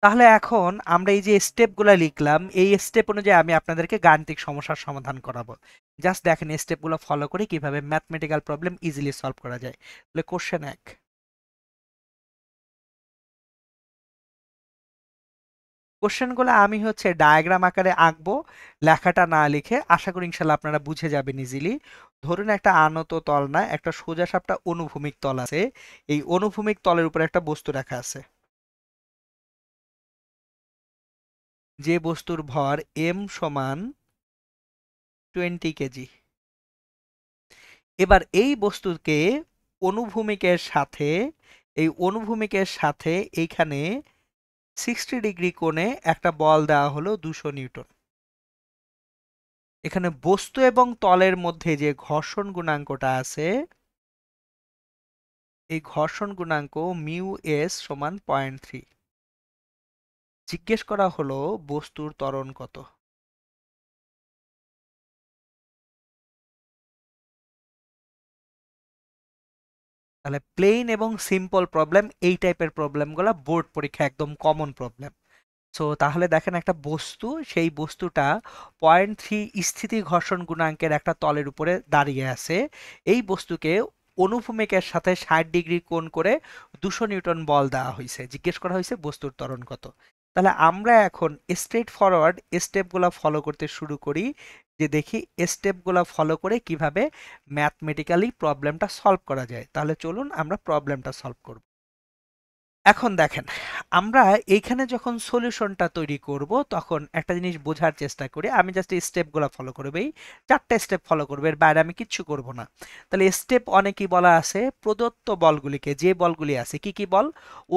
তাহলে এখন আমরা এই যে স্টেপগুলো লিখলাম, এই স্টেপ অনুযায়ী আমি আপনাদেরকে গাণিতিক সমস্যার সমাধান করাবো। জাস্ট দেখেন স্টেপগুলো ফলো করে কিভাবে ম্যাথমেটিক্যাল প্রবলেম ইজিলি সলভ করা যায়। তাহলে কোশ্চেন 1, কোশ্চেনগুলো আমি হচ্ছে ডায়াগ্রাম আকারে আঁকবো, লেখাটা না লিখে। আশা করি ইনশাল্লাহ আপনারা বুঝে যাবেন ইজিলি। ধরুন একটা আনত তল না, একটা সোজা সাপটা অনুভূমিক তল আছে। এই অনুভূমিক তলের উপর একটা বস্তু রাখা আছে, যে বস্তুর ভর এম সমান 20 কেজি। এবার এই বস্তুকে অনুভূমিকের সাথে, এই অনুভূমিকের সাথে এইখানে 60 ডিগ্রি কোণে একটা বল দেওয়া হলো 200 নিউটন। এখানে বস্তু এবং তলের মধ্যে যে ঘর্ষণ গুণাঙ্কটা আছে, এই ঘর্ষণ গুণাঙ্ক মিউ এস সমান 0.3। জিজ্ঞেস করা হলো বস্তুর ত্বরণ কত। তাহলে প্লেন এবং সিম্পল প্রবলেম, এই টাইপের প্রবলেমগুলো বোর্ড পরীক্ষা একদম কমন প্রবলেম। সো তাহলে দেখেন একটা বস্তু, সেই বস্তুটা 0.3 স্থিতি ঘর্ষণ গুণাঙ্কের একটা তলের উপরে দাঁড়িয়ে আছে। এই বস্তুকে অনুভূমিকের সাথে 60 ডিগ্রি কোণ করে 200 নিউটন বল দেওয়া হয়েছে। জিজ্ঞেস করা হয়েছে বস্তুর ত্বরণ কত। তাহলে আমরা এখন স্ট্রেট ফরওয়ার্ড স্টেপগুলো ফলো করতে শুরু করি, যে দেখি স্টেপগুলো ফলো করে কিভাবে ম্যাথমেটিক্যালি প্রবলেমটা সলভ করা যায়। তাহলে চলুন আমরা প্রবলেমটা সলভ করব। এখন দেখেন, আমরা এইখানে যখন সলিউশনটা তৈরি করব তখন একটা জিনিস বোঝার চেষ্টা করি। আমি জাস্ট এই স্টেপগুলো ফলো করবো, এই 4টা স্টেপ ফলো করবো, এর বাইরে আমি কিচ্ছু করব না। তাহলে স্টেপ অনেক কি বলা আছে, প্রদত্ত বলগুলিকে, যে বলগুলি আছে কি কি বল,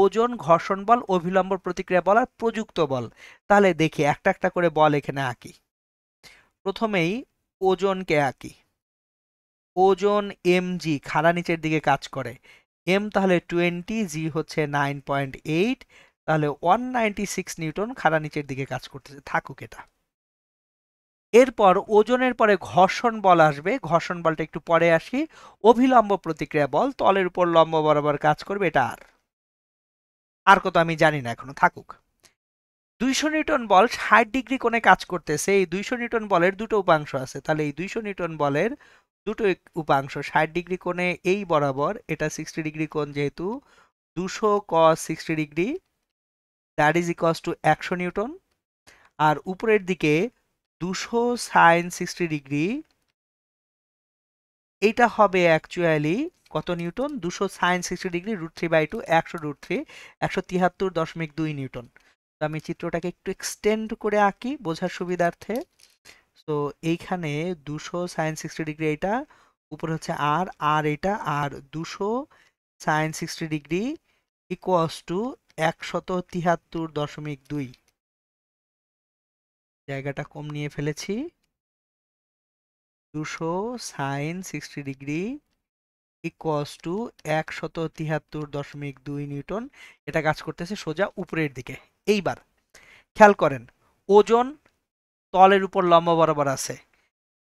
ওজন, ঘর্ষণ বল, অভিলম্ব প্রতিক্রিয়া বল আর প্রযুক্ত বল। তাহলে দেখি একটা একটা করে বল এখানে আঁকি। প্রথমেই ওজনকে আঁকি। ওজন mg, খাড়া নিচের দিকে কাজ করে। m তাহলে 20, g হচ্ছে 9.8, তাহলে 196 নিউটন খাড়া নিচের দিকে কাজ করতেছে। থাকুক এটা। এরপর ওজনের পরে ঘর্ষণ বল আসবে, ঘর্ষণ বলটা একটু পরে আসি। অভিলম্ব প্রতিক্রিয়া বল তলের উপর লম্ব বরাবর কাজ করবে, এটা আর কত আমি জানি না এখনো, থাকুক। 200 নিউটন বল 60 ডিগ্রি কোণে কাজ করতেছে। এই 200 নিউটন বলের দুটো উপাংশ আছে, তাহলে এই 200 নিউটন বলের দুটো উপাংশ 60 ডিগ্রি কোণে এই বরাবর, এটা 60 ডিগ্রি কোণ যেহেতু 200 cos 60 degree that is equals to 100 newton. আর উপরের দিকে 200 sin 60 ডিগ্রি, এইটা হবে অ্যাকচুয়ালি কত নিউটন? 200 sin 60 degree √3/2, 100 √3, 173.2 Newton. তো আমি চিত্রটাকে একটু এক্সটেন্ড করে আঁকি বোঝার সুবিধার্থে। তো এইখানে 200 sin 60 ডিগ্রি এটা, উপরে হচ্ছে আর এটা, আর 200 sin 60 ডিগ্রি ইকুয়ালস টু 173.2। জায়গাটা কম নিয়ে ফেলেছি। 200 sin 60 degree equals to 173.2 Newton. এটা কাজ করতেছে সোজা উপরের দিকে। এইবার খেয়াল করেন, ওজন তলের উপর লম্ব বরাবর আছে।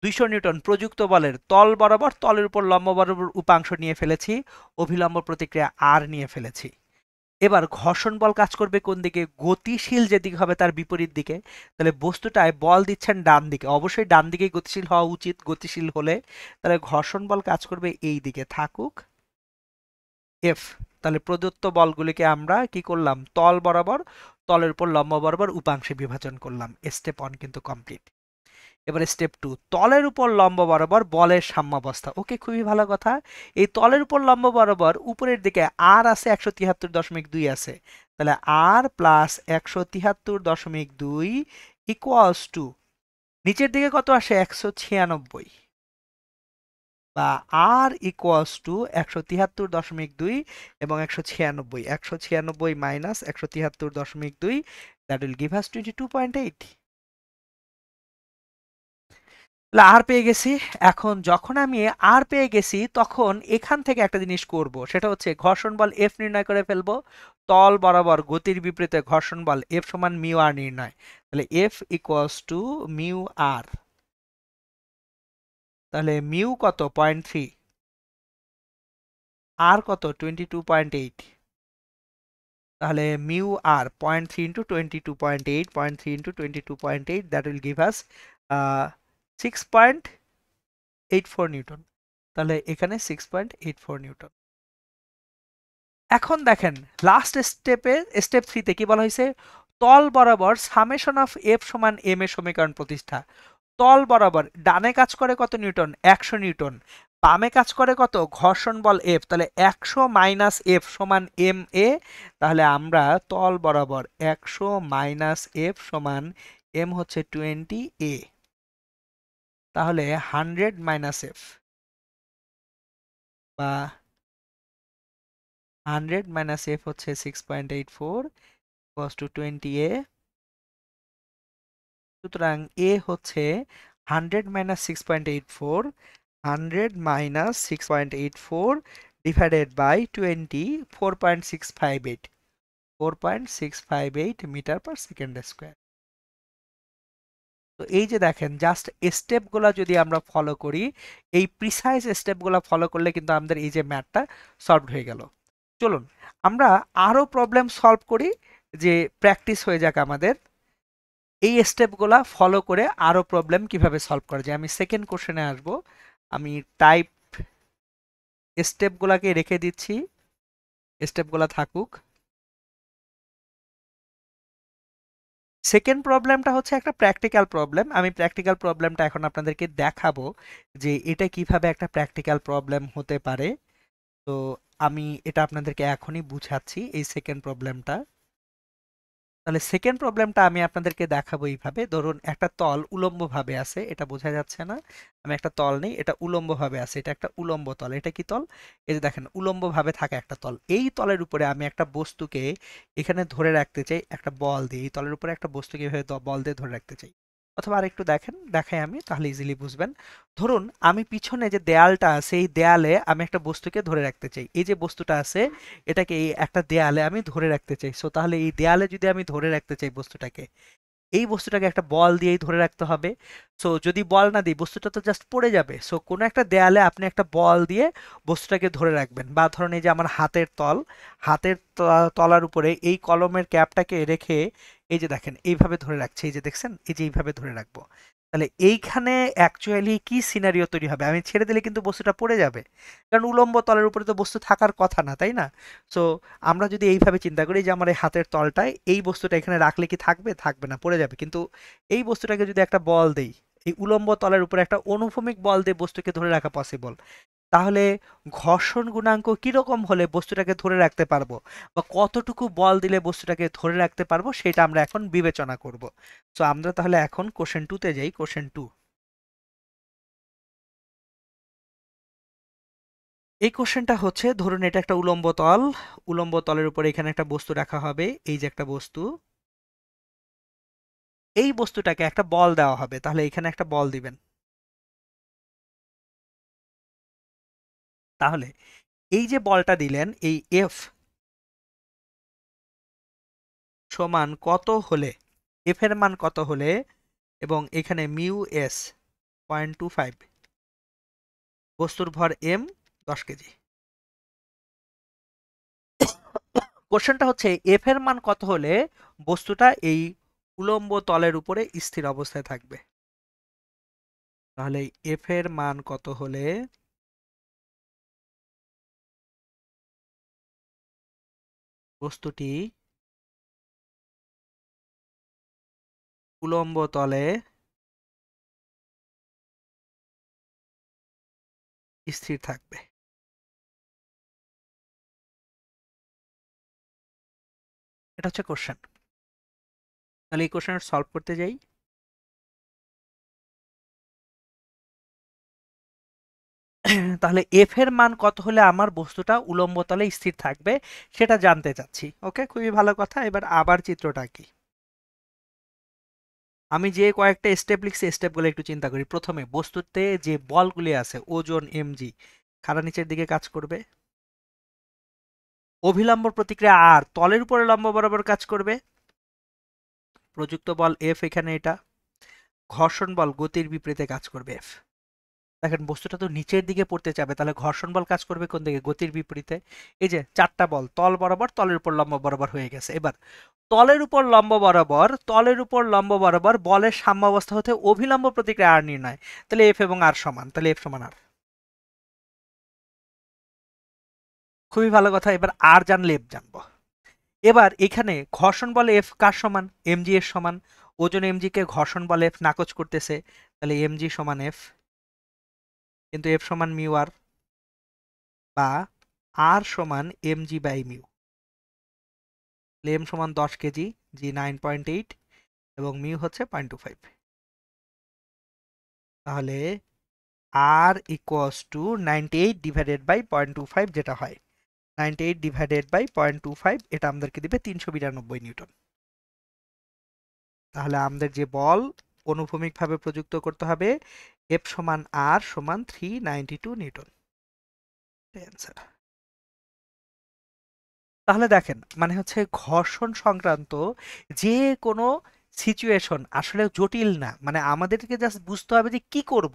200 নিউটন প্রযুক্ত বলের তল বরাবর, তলের উপর লম্ব বরাবর উপাংশ নিয়ে ফেলেছি, অভিলম্ব প্রতিক্রিয়া আর নিয়ে ফেলেছি। এবার ঘর্ষণ বল কাজ করবে কোন দিকে? গতিশীল যেদিকে হবে তার বিপরীত দিকে। তাহলে বস্তুটায় বল দিচ্ছেন ডান দিকে, অবশ্যই ডান দিকেই গতিশীল হওয়া উচিত। গতিশীল হলে তাহলে ঘর্ষণ বল কাজ করবে এই দিকে, থাকুক এফ। তাহলে প্রদত্ত বলগুলিকে আমরা কি করলাম? তল বরাবর, তলের উপর লম্ব বরাবর উপাংশে বিভাজন করলাম। স্টেপ 1 কিন্তু কমপ্লিট। এবারে স্টেপ 2, তলের উপর লম্ব বরাবর বলের সাম্যাবস্থা। ওকে, খুবই ভালো কথা। এই তলের উপর লম্ব বরাবর উপরের দিকে আর আছে 173.2 আছে, তাহলে আর প্লাস 173.2 ইকুয়ালস টু নিচের দিকে কত আসে? 196, বা আর ইকুয়ালস টু 173.2 এবং 196, 196 মাইনাস 173.2, দ্যাট উইল গিভ আস 22.8। আর পেয়ে গেছি। এখন যখন আমি আর পেয়ে গেছি তখন এখান থেকে একটা জিনিস করব, সেটা হচ্ছে ঘর্ষণ বল এফ নির্ণয় করে ফেলবো। তল বরাবর গতির বিপরীতে ঘর্ষণ বল এফ সমান মিউ আর নির্ণয়। তাহলে f equals to mu r. তাহলে মিউ কত? 0.3, আর কত? 22.8। তাহলে mu r 0.3 into 22.8, 0.3 into 22.8, that will give us 6.84 newton. তাহলে এখানে 6.84 নিউটন। এখন দেখেন লাস্ট স্টেপে, স্টেপ 3 তে কি বলা হয়েছে? তল বরাবর সামেশন অফ এফ সমান এম এর সমীকরণ প্রতিষ্ঠা। তল বরাবর ডানে কাজ করে কত নিউটন? 100 নিউটন। বামে কাজ করে কত? ঘর্ষণ বল এফ। তাহলে 100 মাইনাস এফ সমান এম এ। তাহলে আমরা তল বরাবর 100 মাইনাস এফ সমান এম হচ্ছে 20 এ। তাহলে 100 মাইনাস এফ বা 100 মাইনাস এফ হচ্ছে 6.84 ইকুয়ালস টু 20 এ। সুতরাং এ হচ্ছে 100 minus 6.84, 100 minus 6.84 divided by 20, 4.658, 4.658 metre per second square. তো এই যে দেখেন, জাস্ট স্টেপগুলো যদি আমরা ফলো করি, এই প্রিসাইজ স্টেপগুলো ফলো করলে কিন্তু আমাদের এই যে ম্যাথটা সলভ হয়ে গেল। চলুন আমরা আরো প্রবলেম সলভ করি, যে প্র্যাকটিস হয়ে যাক আমাদের। এই স্টেপগুলা ফলো করে আরো প্রবলেম কিভাবে সলভ করা যায়। আমি সেকেন্ড কোশ্চেনে আসব। আমি টাইপ স্টেপগুলাকে রেখে দিচ্ছি, স্টেপগুলা থাকুক। সেকেন্ড প্রবলেমটা হচ্ছে একটা প্র্যাকটিক্যাল প্রবলেম। আমি প্র্যাকটিক্যাল প্রবলেমটা এখন আপনাদেরকে দেখাবো যে এটা কিভাবে একটা প্র্যাকটিক্যাল প্রবলেম হতে পারে। তো আমি এটা আপনাদেরকে এখনই বুঝাচ্ছি এই সেকেন্ড প্রবলেমটা। তাহলে সেকেন্ড প্রবলেমটা আমি আপনাদেরকে দেখাবো এইভাবে। ধরুন একটা তল উলম্বভাবে আছে, এটা বোঝা যাচ্ছে না। আমি একটা তল নেই, এটা উলম্বভাবে আছে, এটা একটা উলম্ব তল। এটা কি তল? এই যে দেখেন উলম্বভাবে থাকা একটা তল। এই তলের উপরে আমি একটা বস্তুকে এখানে ধরে রাখতে চাই একটা বল দিয়ে। এই তলের উপরে একটা বস্তুকে এভাবে বল দিয়ে ধরে রাখতে চাই। অথবা আরেকটু দেখেন, দেখাই আমি, তাহলে ইজিলি বুঝবেন। ধরুন আমি পিছনে যে দেয়ালটা আছে এই দেয়ালে আমি একটা বস্তুকে ধরে রাখতে চাই। এই যে বস্তুটা আছে এটাকে এই একটা দেয়ালে আমি ধরে রাখতে চাই। সো তাহলে এই দেয়ালে যদি আমি ধরে রাখতে চাই বস্তুটাকে, এই বস্তুটাকে একটা বল দিয়েই ধরে রাখতে হবে। সো যদি বল না দিই বস্তুটা তো জাস্ট পড়ে যাবে। সো কোনো একটা দেয়ালে আপনি একটা বল দিয়ে বস্তুটাকে ধরে রাখবেন। বা ধরুন এই যে আমার হাতের তল, হাতের তলার উপরে এই কলমের ক্যাপটাকে রেখে এই যে দেখেন এইভাবে ধরে রাখছে, এই যে দেখছেন, এই যে এইভাবে ধরে রাখবো। তাহলে এইখানে অ্যাকচুয়ালি কি সিনারিও তৈরি হবে, আমি ছেড়ে দিলে কিন্তু বস্তুটা পড়ে যাবে, কারণ উলম্ব তলের উপরে তো বস্তু থাকার কথা না, তাই না? সো আমরা যদি এইভাবে চিন্তা করি যে আমার এই হাতের তলটায় এই বস্তুটা এখানে রাখলে কি থাকবে, থাকবে না, পড়ে যাবে। কিন্তু এই বস্তুটাকে যদি একটা বল দেই, এই উলম্ব তলের উপরে একটা অনুভূমিক বল দিয়ে বস্তুকে ধরে রাখা পসিবল, তাহলে ঘর্ষণ গুণাঙ্ক কিরকম হলে বস্তুটাকে ধরে রাখতে পারবো, বা কতটুকু বল দিলে বস্তুটাকে ধরে রাখতে পারবো, সেটা আমরা এখন বিবেচনা করব। সো আমরা তাহলে এখন কোশ্চেন 2 তে যাই। কোশ্চেন 2, এই কোশ্চেনটা হচ্ছে, ধরুন এটা একটা উলম্ব তল, উলম্ব তলের উপরে এখানে একটা বস্তু রাখা হবে, এই যে একটা বস্তু, এই বস্তুটাকে একটা বল দেওয়া হবে, তাহলে এখানে একটা বল দিবেন। তাহলে এই যে বলটা দিলেন, এই এফ সমান কত হলে, এফ এর মান কত হলে, এবং এখানে মিউ এস 0.25, বস্তুর ভর এম 10 কেজি। কোশ্চেনটা হচ্ছে এফ এর মান কত হলে বস্তুটা এই উলম্ব তলের উপরে স্থির অবস্থায় থাকবে। তাহলে এফ এর মান কত হলে বস্তুটি উলম্ব তলে স্থির থাকবে। এটা হচ্ছে কোশ্চেন। তাহলে এই কোশ্চেন সলভ করতে যাই। তাহলে এফ এর মান কত হলে আমার বস্তুটা উলম্ব তলে স্থির থাকবে সেটা জানতে চাচ্ছি। ওকে, খুবই ভালো কথা। এবার আবার চিত্রটা কি, আমি যে কয়েকটা স্টেপ লিখছি স্টেপগুলো একটু চিন্তা করি। প্রথমে বস্তুতে যে বলগুলি আছে ওজন এমজি, খাড়া নিচের দিকে কাজ করবে। অভিলম্ব প্রতিক্রিয়া আর তলের উপরে লম্ব বরাবর কাজ করবে। প্রযুক্ত বল এফ এখানে এটা। ঘর্ষণ বল গতির বিপরীতে কাজ করবে এফ। দেখেন বস্তুটা তো নিচের দিকে পড়তে চাবে, তাহলে ঘর্ষণ বল কাজ করবে কোন দিকে, গতির বিপরীতে। এই যে চারটা বল তল বরাবর, তলের উপর লম্ব বরাবর হয়ে গেছে। এবার তলের উপর লম্ব বরাবর, তলের উপর লম্ব বরাবর বলের সাম্যাবস্থা হতে অভিলম্ব প্রতিক্রিয়া আর নির্ণয়। তাহলে এফ এবং আর সমান, তাহলে এফ সমান আর। খুবই ভালো কথা। এবার আর জানলে এফ জানবো। এবার এখানে ঘর্ষণ বলে এফ কার সমান, এমজি এর সমান। ওজন এমজি কে ঘর্ষণ বলে এফ নাকচ করতেছে, তাহলে এমজি সমান এফ, কিন্তু এফ সমান মিউ আর, বা আর সমান এমজি বাই মিউ। এম সমান 10 কেজি, জি 9.8, এবং মিউ হচ্ছে 0.25। তাহলে R equals two 98 divided by 0.25, যেটা হয় 98 ডিভাইডেড বাই 0.25, এটা আমাদেরকে দিবে 392 নিউটন। তাহলে আমাদের যে বল অনুভূমিকভাবে প্রযুক্ত করতে হবে, এফ সমান আর সমান 392 নিউটন। অ্যান্সার। তাহলে দেখেন মানে হচ্ছে ঘর্ষণ সংক্রান্ত যে কোনো সিচুয়েশন আসলে জটিল না, মানে আমাদেরকে জাস্ট বুঝতে হবে যে কি করব।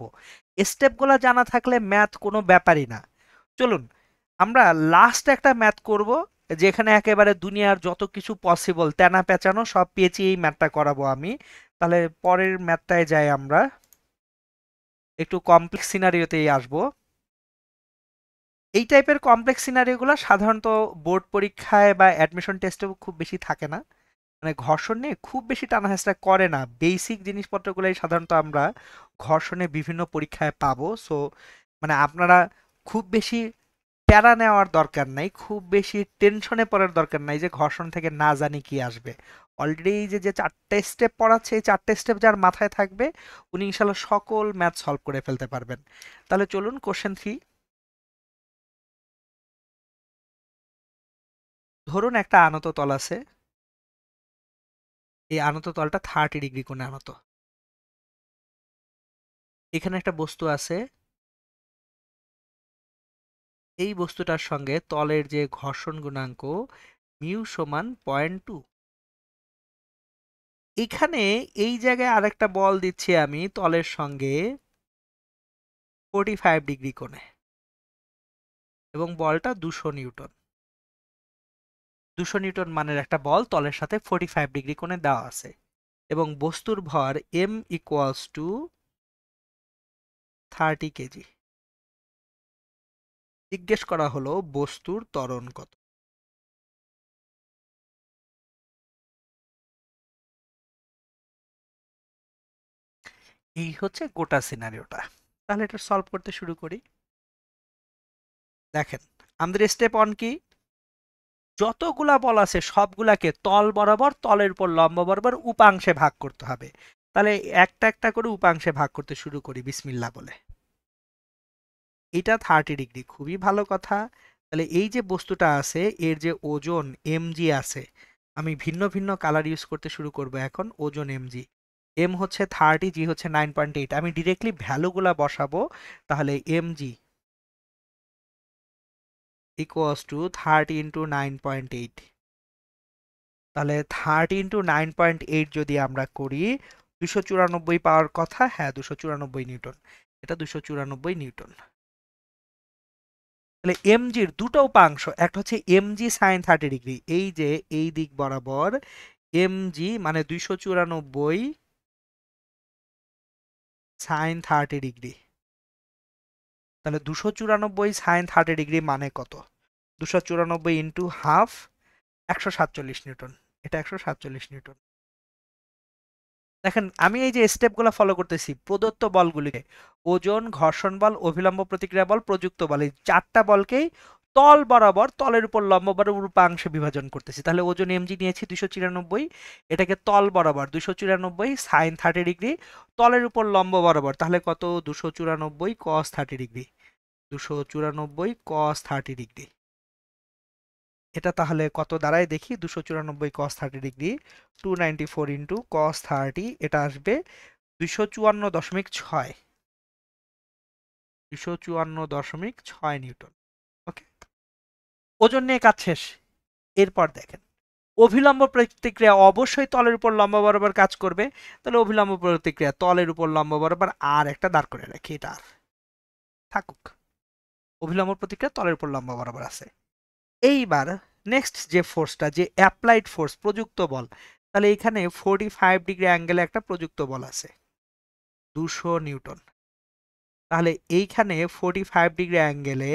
স্টেপগুলো জানা থাকলে ম্যাথ কোনো ব্যাপারই না। চলুন আমরা লাস্ট একটা ম্যাথ করব, যেখানে একেবারে দুনিয়ার যত কিছু পসিবল তেনা পেঁচানো সব পেঁচিয়ে এই ম্যাথটা করাবো আমি। তাহলে পরের ম্যাথটায় যাই আমরা, একটু কমপ্লেক্স সিনারিওতেই আসবো। এই টাইপের কমপ্লেক্স সিনারিওগুলো সাধারণত বোর্ড পরীক্ষায় বা অ্যাডমিশন টেস্টেও খুব বেশি থাকে না। মানে ঘর্ষণ নিয়ে খুব বেশি টানাহেঁচড়া করে না, বেসিক জিনিসপত্রগুলোই সাধারণত আমরা ঘর্ষণে বিভিন্ন পরীক্ষায় পাবো। সো মানে আপনারা খুব বেশি প্যারা নেওয়ার দরকার নাই, খুব বেশি টেনশনে পড়ার দরকার নাই যে ঘর্ষণ থেকে না জানি কি আসবে। অলরেডি এই যে যে চারটে স্টেপ পড়াচ্ছে এই চারটে স্টেপ যার মাথায় থাকবে উনি ইনশাল্লাহ সকল ম্যাথ সলভ করে ফেলতে পারবেন। তাহলে চলুন কোশ্চেন 3। ধরুন একটা আনত তল আছে, এই আনত তলটা 30 ডিগ্রি কোণে আনত। এখানে একটা বস্তু আছে, এই বস্তুটার সঙ্গে তলের যে ঘর্ষণ গুণাঙ্ক মিউ সমান 0.2। এখানে এই জায়গায় আরেকটা বল দিচ্ছি আমি তলের সঙ্গে 45 ডিগ্রি কোণে, এবং বলটা 200 নিউটন। 200 নিউটন মানের একটা বল তলের সাথে 45 ডিগ্রি কোণে দেওয়া আছে, এবং বস্তুর ভর m ইকুয়ালস টু 30 কেজি। জিজ্ঞেস করা হলো বস্তুর ত্বরণ কত। এই হচ্ছে গোটা সিনারিওটা। তাহলে এটা সলভ করতে শুরু করি। দেখেন, আমাদের স্টেপ অন কি, যতগুলা বল আছে সবগুলাকে তল বরাবর, তলের উপর লম্ব বরাবর উপাংশে ভাগ করতে হবে। তাহলে একটা একটা করে উপাংশে ভাগ করতে শুরু করি বিসমিল্লাহ বলে। এটা 30 ডিগ্রি, খুবই ভালো কথা। তাহলে এই যে বস্তুটা আছে এর যে ওজন mg আছে, আমি ভিন্ন ভিন্ন কালার ইউজ করতে শুরু করব এখন। ওজন mg, m হচ্ছে 30, g হচ্ছে 9.8। আমি ডিরেক্টলি ভ্যালুগুলা বসাবো। তাহলে mg ইকুয়ালস টু 30 ইন্টু 9.8। তাহলে 30 ইন্টু 9.8 যদি আমরা করি, 294 পাওয়ার কথা। হ্যাঁ, 294 নিউটন। এটা 294 নিউটন। তাহলে এমজির দুটো উপাংশ, একটা হচ্ছে এমজি সাইন 30 ডিগ্রি, এই যে এই দিক বরাবর এমজি মানে 294 সাইন 30 ডিগ্রি। তাহলে 294 সাইন 30 ডিগ্রি মানে কত? 294 ইন্টু হাফ, 147 নিউটন। এটা 147 নিউটন। দেখেন, আমি এই যে স্টেপগুলো ফলো করতেছি প্রদত্ত বলগুলিকে, ওজন, ঘর্ষণ বল, অভিলম্ব প্রতিক্রিয়া বল, প্রযুক্ত বল, এই চারটা বলকেই তল বরাবর, তলের উপর লম্ব বরাবর উপাংশে বিভাজন করতেছি। তাহলে ওজন এমজি নিয়েছি 294, এটাকে তল বরাবর 294 সাইন 30 ডিগ্রি, তলের উপর লম্ব বরাবর, তাহলে কত? 294 কস 30 ডিগ্রি। 294 কস 30 ডিগ্রি। এটা তাহলে কত দাঁড়ায় দেখি, 294 কস 30 ডিগ্রি, 294 ইন্টু কস 30, এটা আসবে 254.6, 254.6 নিউটন। ওকে, ওজন নিয়ে কাজ শেষ। এরপর দেখেন, অভিলম্ব প্রতিক্রিয়া অবশ্যই তলের উপর লম্ব বরাবর কাজ করবে। তাহলে অভিলম্ব প্রতিক্রিয়া তলের উপর লম্ব বরাবর আর একটা দাঁড় করে রাখি, এটা আর থাকুক। অভিলম্ব প্রতিক্রিয়া তলের উপর লম্ব বরাবর আছে। এইবার নেক্সট যে ফোর্সটা, যে অ্যাপ্লাইড ফোর্স, প্রযুক্ত বল, তাহলে এখানে 45 ডিগ্রি অ্যাঙ্গেলে একটা প্রযুক্ত বল আছে 200 নিউটন। তাহলে এইখানে 45 ডিগ্রি অ্যাঙ্গেলে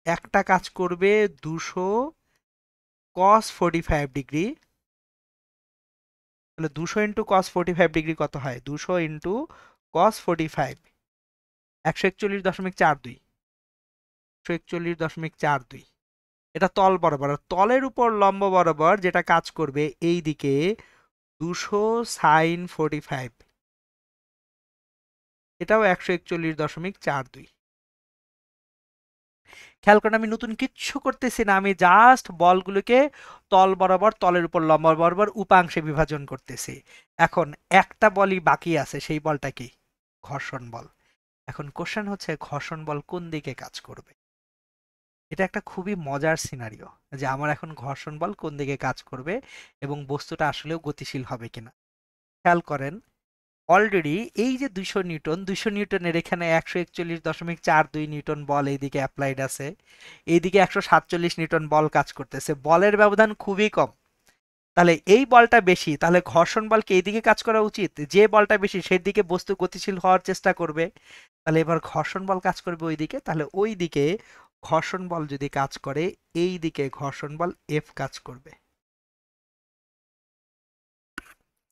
একটা কাজ করবে 200 কস 45 ডিগ্রি। তাহলে 200 ইন্টু কস 45 ডিগ্রি কত হয়? 200 ইন্টু কস 45, 141.42, 141.42। এটা তল বরাবর। তলের উপর লম্ব বরাবর যেটা কাজ করবে এই দিকে 200 সাইন 45, এটাও 141.42। খেয়াল করেন, আমি নতুন কিচ্ছু করতেছি না, আমি জাস্ট বলগুলোকে তল বরাবর, তলের উপর লম্ব বরাবর উপাংশে বিভাজন করতেছি। এখন একটা বলই বাকি আছে, সেই বলটা কি? ঘর্ষণ বল। এখন কোশ্চেন হচ্ছে ঘর্ষণ বল কোন দিকে কাজ করবে। এটা একটা খুবই মজার সিনারিও, যে আমার এখন ঘর্ষণ বল কোন দিকে কাজ করবে এবং বস্তুটা আসলেও গতিশীল হবে কিনা। খেয়াল করেন, অলরেডি এই যে 200 নিউটন, 200 নিউটনের এখানে 141.42 নিউটন বল এইদিকে অ্যাপ্লাইড আছে, এইদিকে 147 নিউটন বল কাজ করতেছে। বলের ব্যবধান খুবই কম। তাহলে এই বলটা বেশি, তাহলে ঘর্ষণ বলকে এইদিকে কাজ করা উচিত। যে বলটা বেশি সেই দিকে বস্তু গতিশীল হওয়ার চেষ্টা করবে। তাহলে এবার ঘর্ষণ বল কাজ করবে ওই দিকে। তাহলে ওই দিকে ঘর্ষণ বল যদি কাজ করে, এই দিকে ঘর্ষণ বল এফ কাজ করবে।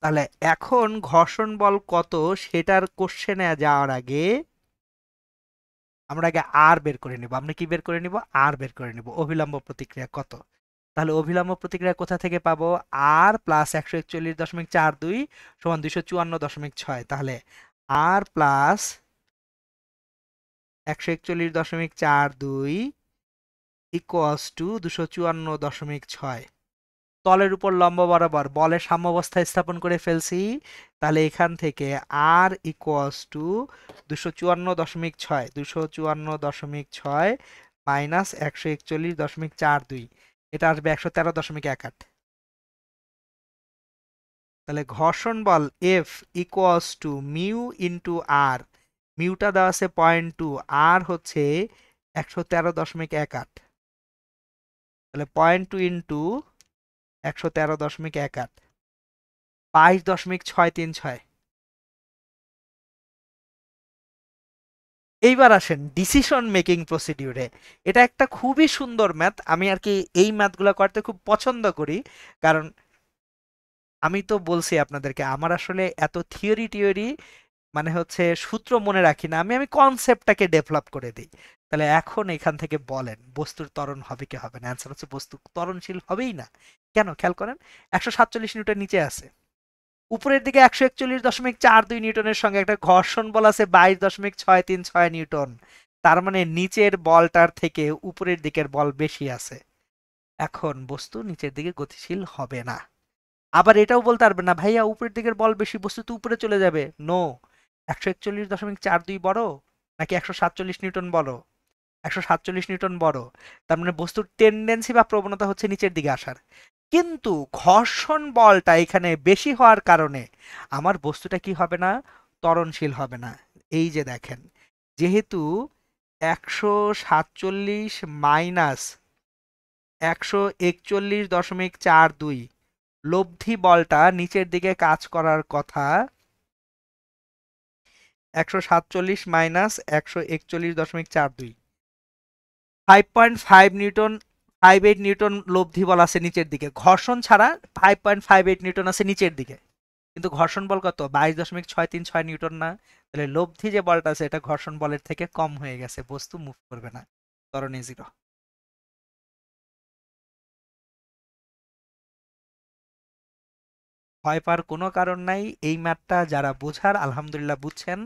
তাহলে এখন ঘর্ষণ বল কত সেটার কোশ্চেনে যাওয়ার আগে আমরা আগে আর বের করে নিব। আমরা কি বের করে নিব? আর বের করে নিব। অভিলম্ব প্রতিক্রিয়া কত? তাহলে অভিলম্ব প্রতিক্রিয়া কোথা থেকে পাবো? আর প্লাস 141.42 সমান 254.6। তাহলে আর প্লাস 141.42 ইকুয়ালস টু 254.6। তলের উপর লম্ব বরাবর বলের সাম্যাবস্থায় স্থাপন করে ফেলছি। তাহলে এখান থেকে আর ইকুয়ালস টু 254.6 254.6 মাইনাস 141.42, এটা আসবে 113.18। তাহলে ঘর্ষণ বল F equals to mu into R, মিউটা দেওয়া আছে 0.2, আর হচ্ছে 113.18, তাহলে 0.2 ইন্টু 113.18, 22.636। এইবার আসেন ডিসিশন মেকিং প্রসিডিউরে। এটা একটা খুবই সুন্দর ম্যাথ, আমি আর কি এই ম্যাথগুলো করতে খুব পছন্দ করি। কারণ আমি তো বলছি আপনাদেরকে আমার আসলে এত থিওরি টিওরি মানে হচ্ছে সূত্র মনে রাখি না, আমি কনসেপ্টটাকে ডেভেলপ করে দিই। তাহলে এখন এখান থেকে বলেন বস্তুর ত্বরণ হবে কি হবে না? অ্যান্সার হচ্ছে বস্তু ত্বরণশীল হবেই না। কেন? খেয়াল করেন, 147 নিউটন নিচে আছে, উপরের দিকে 141.42 নিউটনের সঙ্গে একটা ঘর্ষণ বল আছে 22.636 নিউটন। তার মানে নিচের বলটার থেকে উপরের দিকের বল বেশি আছে। এখন বস্তু নিচের দিকে গতিশীল হবে না। আবার এটাও বলতে পারবে না ভাইয়া উপরের দিকের বল বেশি, বস্তু তো উপরে চলে যাবে। নো, 141.42 বড় নাকি 147 নিউটন বড়? 147 নিউটন বড়। তার মানে বস্তুর টেন্ডেন্সি বা প্রবণতা হচ্ছে নিচের দিকে আসার। কিন্তু ঘর্ষণ বলটা এখানে বেশি হওয়ার কারণে আমার বস্তুটা কি হবে না? ত্বরণশীল হবে না। এই যে দেখেন, যেহেতু 147 মাইনাস 141.42 লব্ধি বলটা নিচের দিকে কাজ করার কথা, 147 মাইনাস 141.42, 5.5 নিউটন, 58 নিউটন লব্ধি বল আছে নিচের দিকে, ঘর্ষণ ছাড়া 5.58 নিউটন আছে নিচের দিকে। কিন্তু ঘর্ষণ বল কত? 22.636 নিউটন না? তাহলে লব্ধি যে বলটা আছে এটা ঘর্ষণ বলের থেকে কম হয়ে গেছে, বস্তু মুভ করবে না, ত্বরণে জিরো। ভয় পাওয়ার কোনো কারণ নাই। এই ম্যাথটা যারা বোঝার আলহামদুলিল্লাহ বুঝছেন।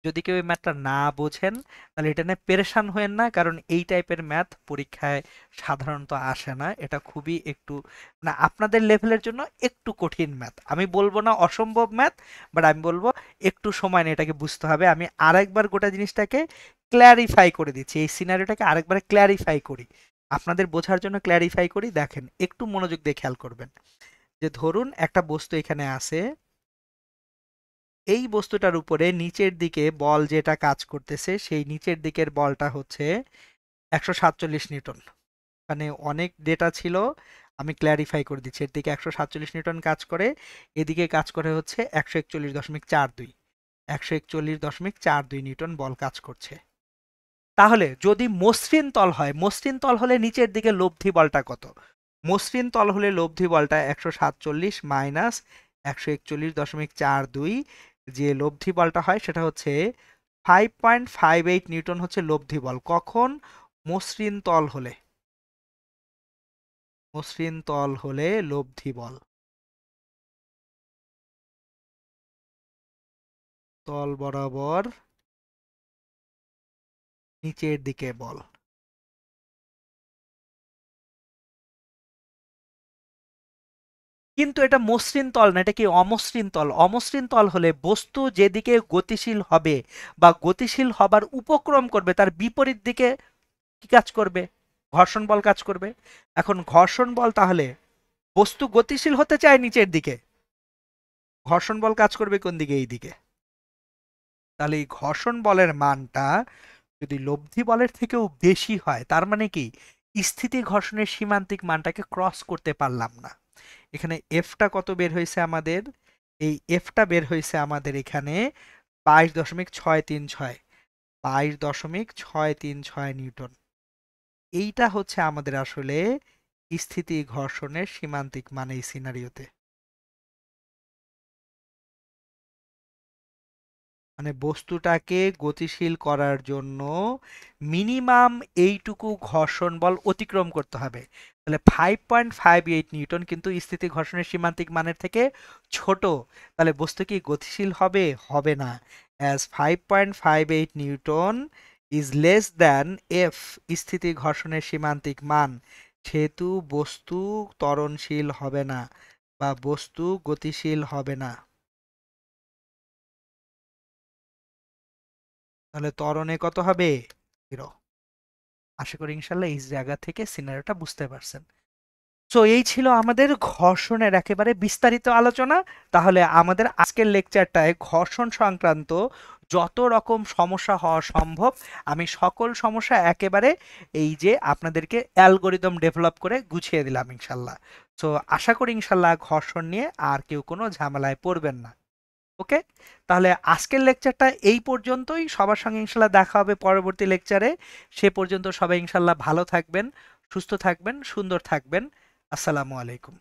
যদি কেউ এই ম্যাথটা না বোঝেন তাহলে এটা নিয়ে পেরেশান হয়েন না, কারণ এই টাইপের ম্যাথ পরীক্ষায় সাধারণত আসে না। এটা খুবই একটু না আপনাদের লেভেলের জন্য একটু কঠিন ম্যাথ। আমি বলবো না অসম্ভব ম্যাথ, বাট আমি বলবো একটু সময় নিয়ে এটাকে বুঝতে হবে। আমি আরেকবার গোটা জিনিসটাকে ক্ল্যারিফাই করে দিচ্ছি, এই সিনারিওটাকে আরেকবার ক্ল্যারিফাই করি, আপনাদের বোঝার জন্য ক্ল্যারিফাই করি। দেখেন একটু মনোযোগ দিয়ে খেয়াল করবেন, যে ধরুন একটা বস্তু এখানে আছে, এই বস্তুটার উপরে নিচের দিকে বল যেটা কাজ করতেছে সেই নিচের দিকের বলটা হচ্ছে 147 নিউটন। মানে অনেক ডেটা ছিল, আমি ক্ল্যারিফাই করে দিচ্ছি। এর দিকে 147 নিউটন কাজ করে, এদিকে কাজ করে হচ্ছে 141.42, 141.42 নিউটন বল কাজ করছে। তাহলে যদি মসৃণ তল হয়, মসৃণ তল হলে নিচের দিকে লব্ধি বলটা কত? মসৃণ তল হলে লব্ধি বলটা 147 মাইনাস 141.42, যে লব্ধি বলটা হয় সেটা হচ্ছে 5.58 নিউটন হচ্ছে লব্ধি বল। কখন? মসৃণ তল হলে, মসৃণ তল হলে লব্ধি বল, তল বরাবর নিচের দিকে বল। কিন্তু এটা মসৃণ তল না, এটা কি অমসৃণ তল। অমসৃণ তল হলে বস্তু যেদিকে গতিশীল হবে বা গতিশীল হবার উপক্রম করবে তার বিপরীত দিকে কি কাজ করবে? ঘর্ষণ বল কাজ করবে। এখন ঘর্ষণ বল, তাহলে বস্তু গতিশীল হতে চায় নিচের দিকে, ঘর্ষণ বল কাজ করবে কোন দিকে? এই দিকে। তাহলে এই ঘর্ষণ বলের মানটা যদি লব্ধি বলের থেকেও বেশি হয় তার মানে কি? স্থিতি ঘর্ষণের সীমান্তিক মানটাকে ক্রস করতে পারলাম না। এখানে এফটা কত বের হয়েছে আমাদের? এই এফটা বের হয়েছে আমাদের এখানে 22.636, 22.636 নিউটন। এইটা হচ্ছে আমাদের আসলে স্থিতি ঘর্ষণের সীমান্তিক মান এই সিনারিওতে। মানে বস্তুটাকে গতিশীল করার জন্য মিনিমাম এইটুকু ঘর্ষণ বল অতিক্রম করতে হবে। তাহলে 5.58 নিউটন কিন্তু স্থিতি ঘর্ষণের সীমান্তিক মানের থেকে ছোট। তাহলে বস্তু কি গতিশীল হবে? হবে না। As 5.58 Newton is less than F, স্থিতি ঘর্ষণের সীমান্তিক মান, সেতু বস্তু ত্বরণশীল হবে না বা বস্তু গতিশীল হবে না। তাহলে ত্বরণে কত হবে? 0। আশা করি ইনশাল্লাহ এই জায়গা থেকে সিনারিওটা বুঝতে পারছেন। সো এই ছিল আমাদের ঘর্ষণের একেবারে বিস্তারিত আলোচনা। তাহলে আমাদের আজকের লেকচারটায় ঘর্ষণ সংক্রান্ত যত রকম সমস্যা হওয়া সম্ভব আমি সকল সমস্যা একেবারে এই যে আপনাদেরকে অ্যালগরিদম ডেভেলপ করে গুছিয়ে দিলাম ইনশাল্লাহ। সো আশা করি ইনশাল্লাহ ঘর্ষণ নিয়ে আর কেউ কোনো ঝামেলায় পড়বেন না। ওকে, তাহলে আজকের লেকচারটা এই পর্যন্তই। সবার সঙ্গে ইনশাল্লাহ দেখা হবে পরবর্তী লেকচারে। সে পর্যন্ত সবাই ইনশাল্লাহ ভালো থাকবেন, সুস্থ থাকবেন, সুন্দর থাকবেন। আসসালামু আলাইকুম।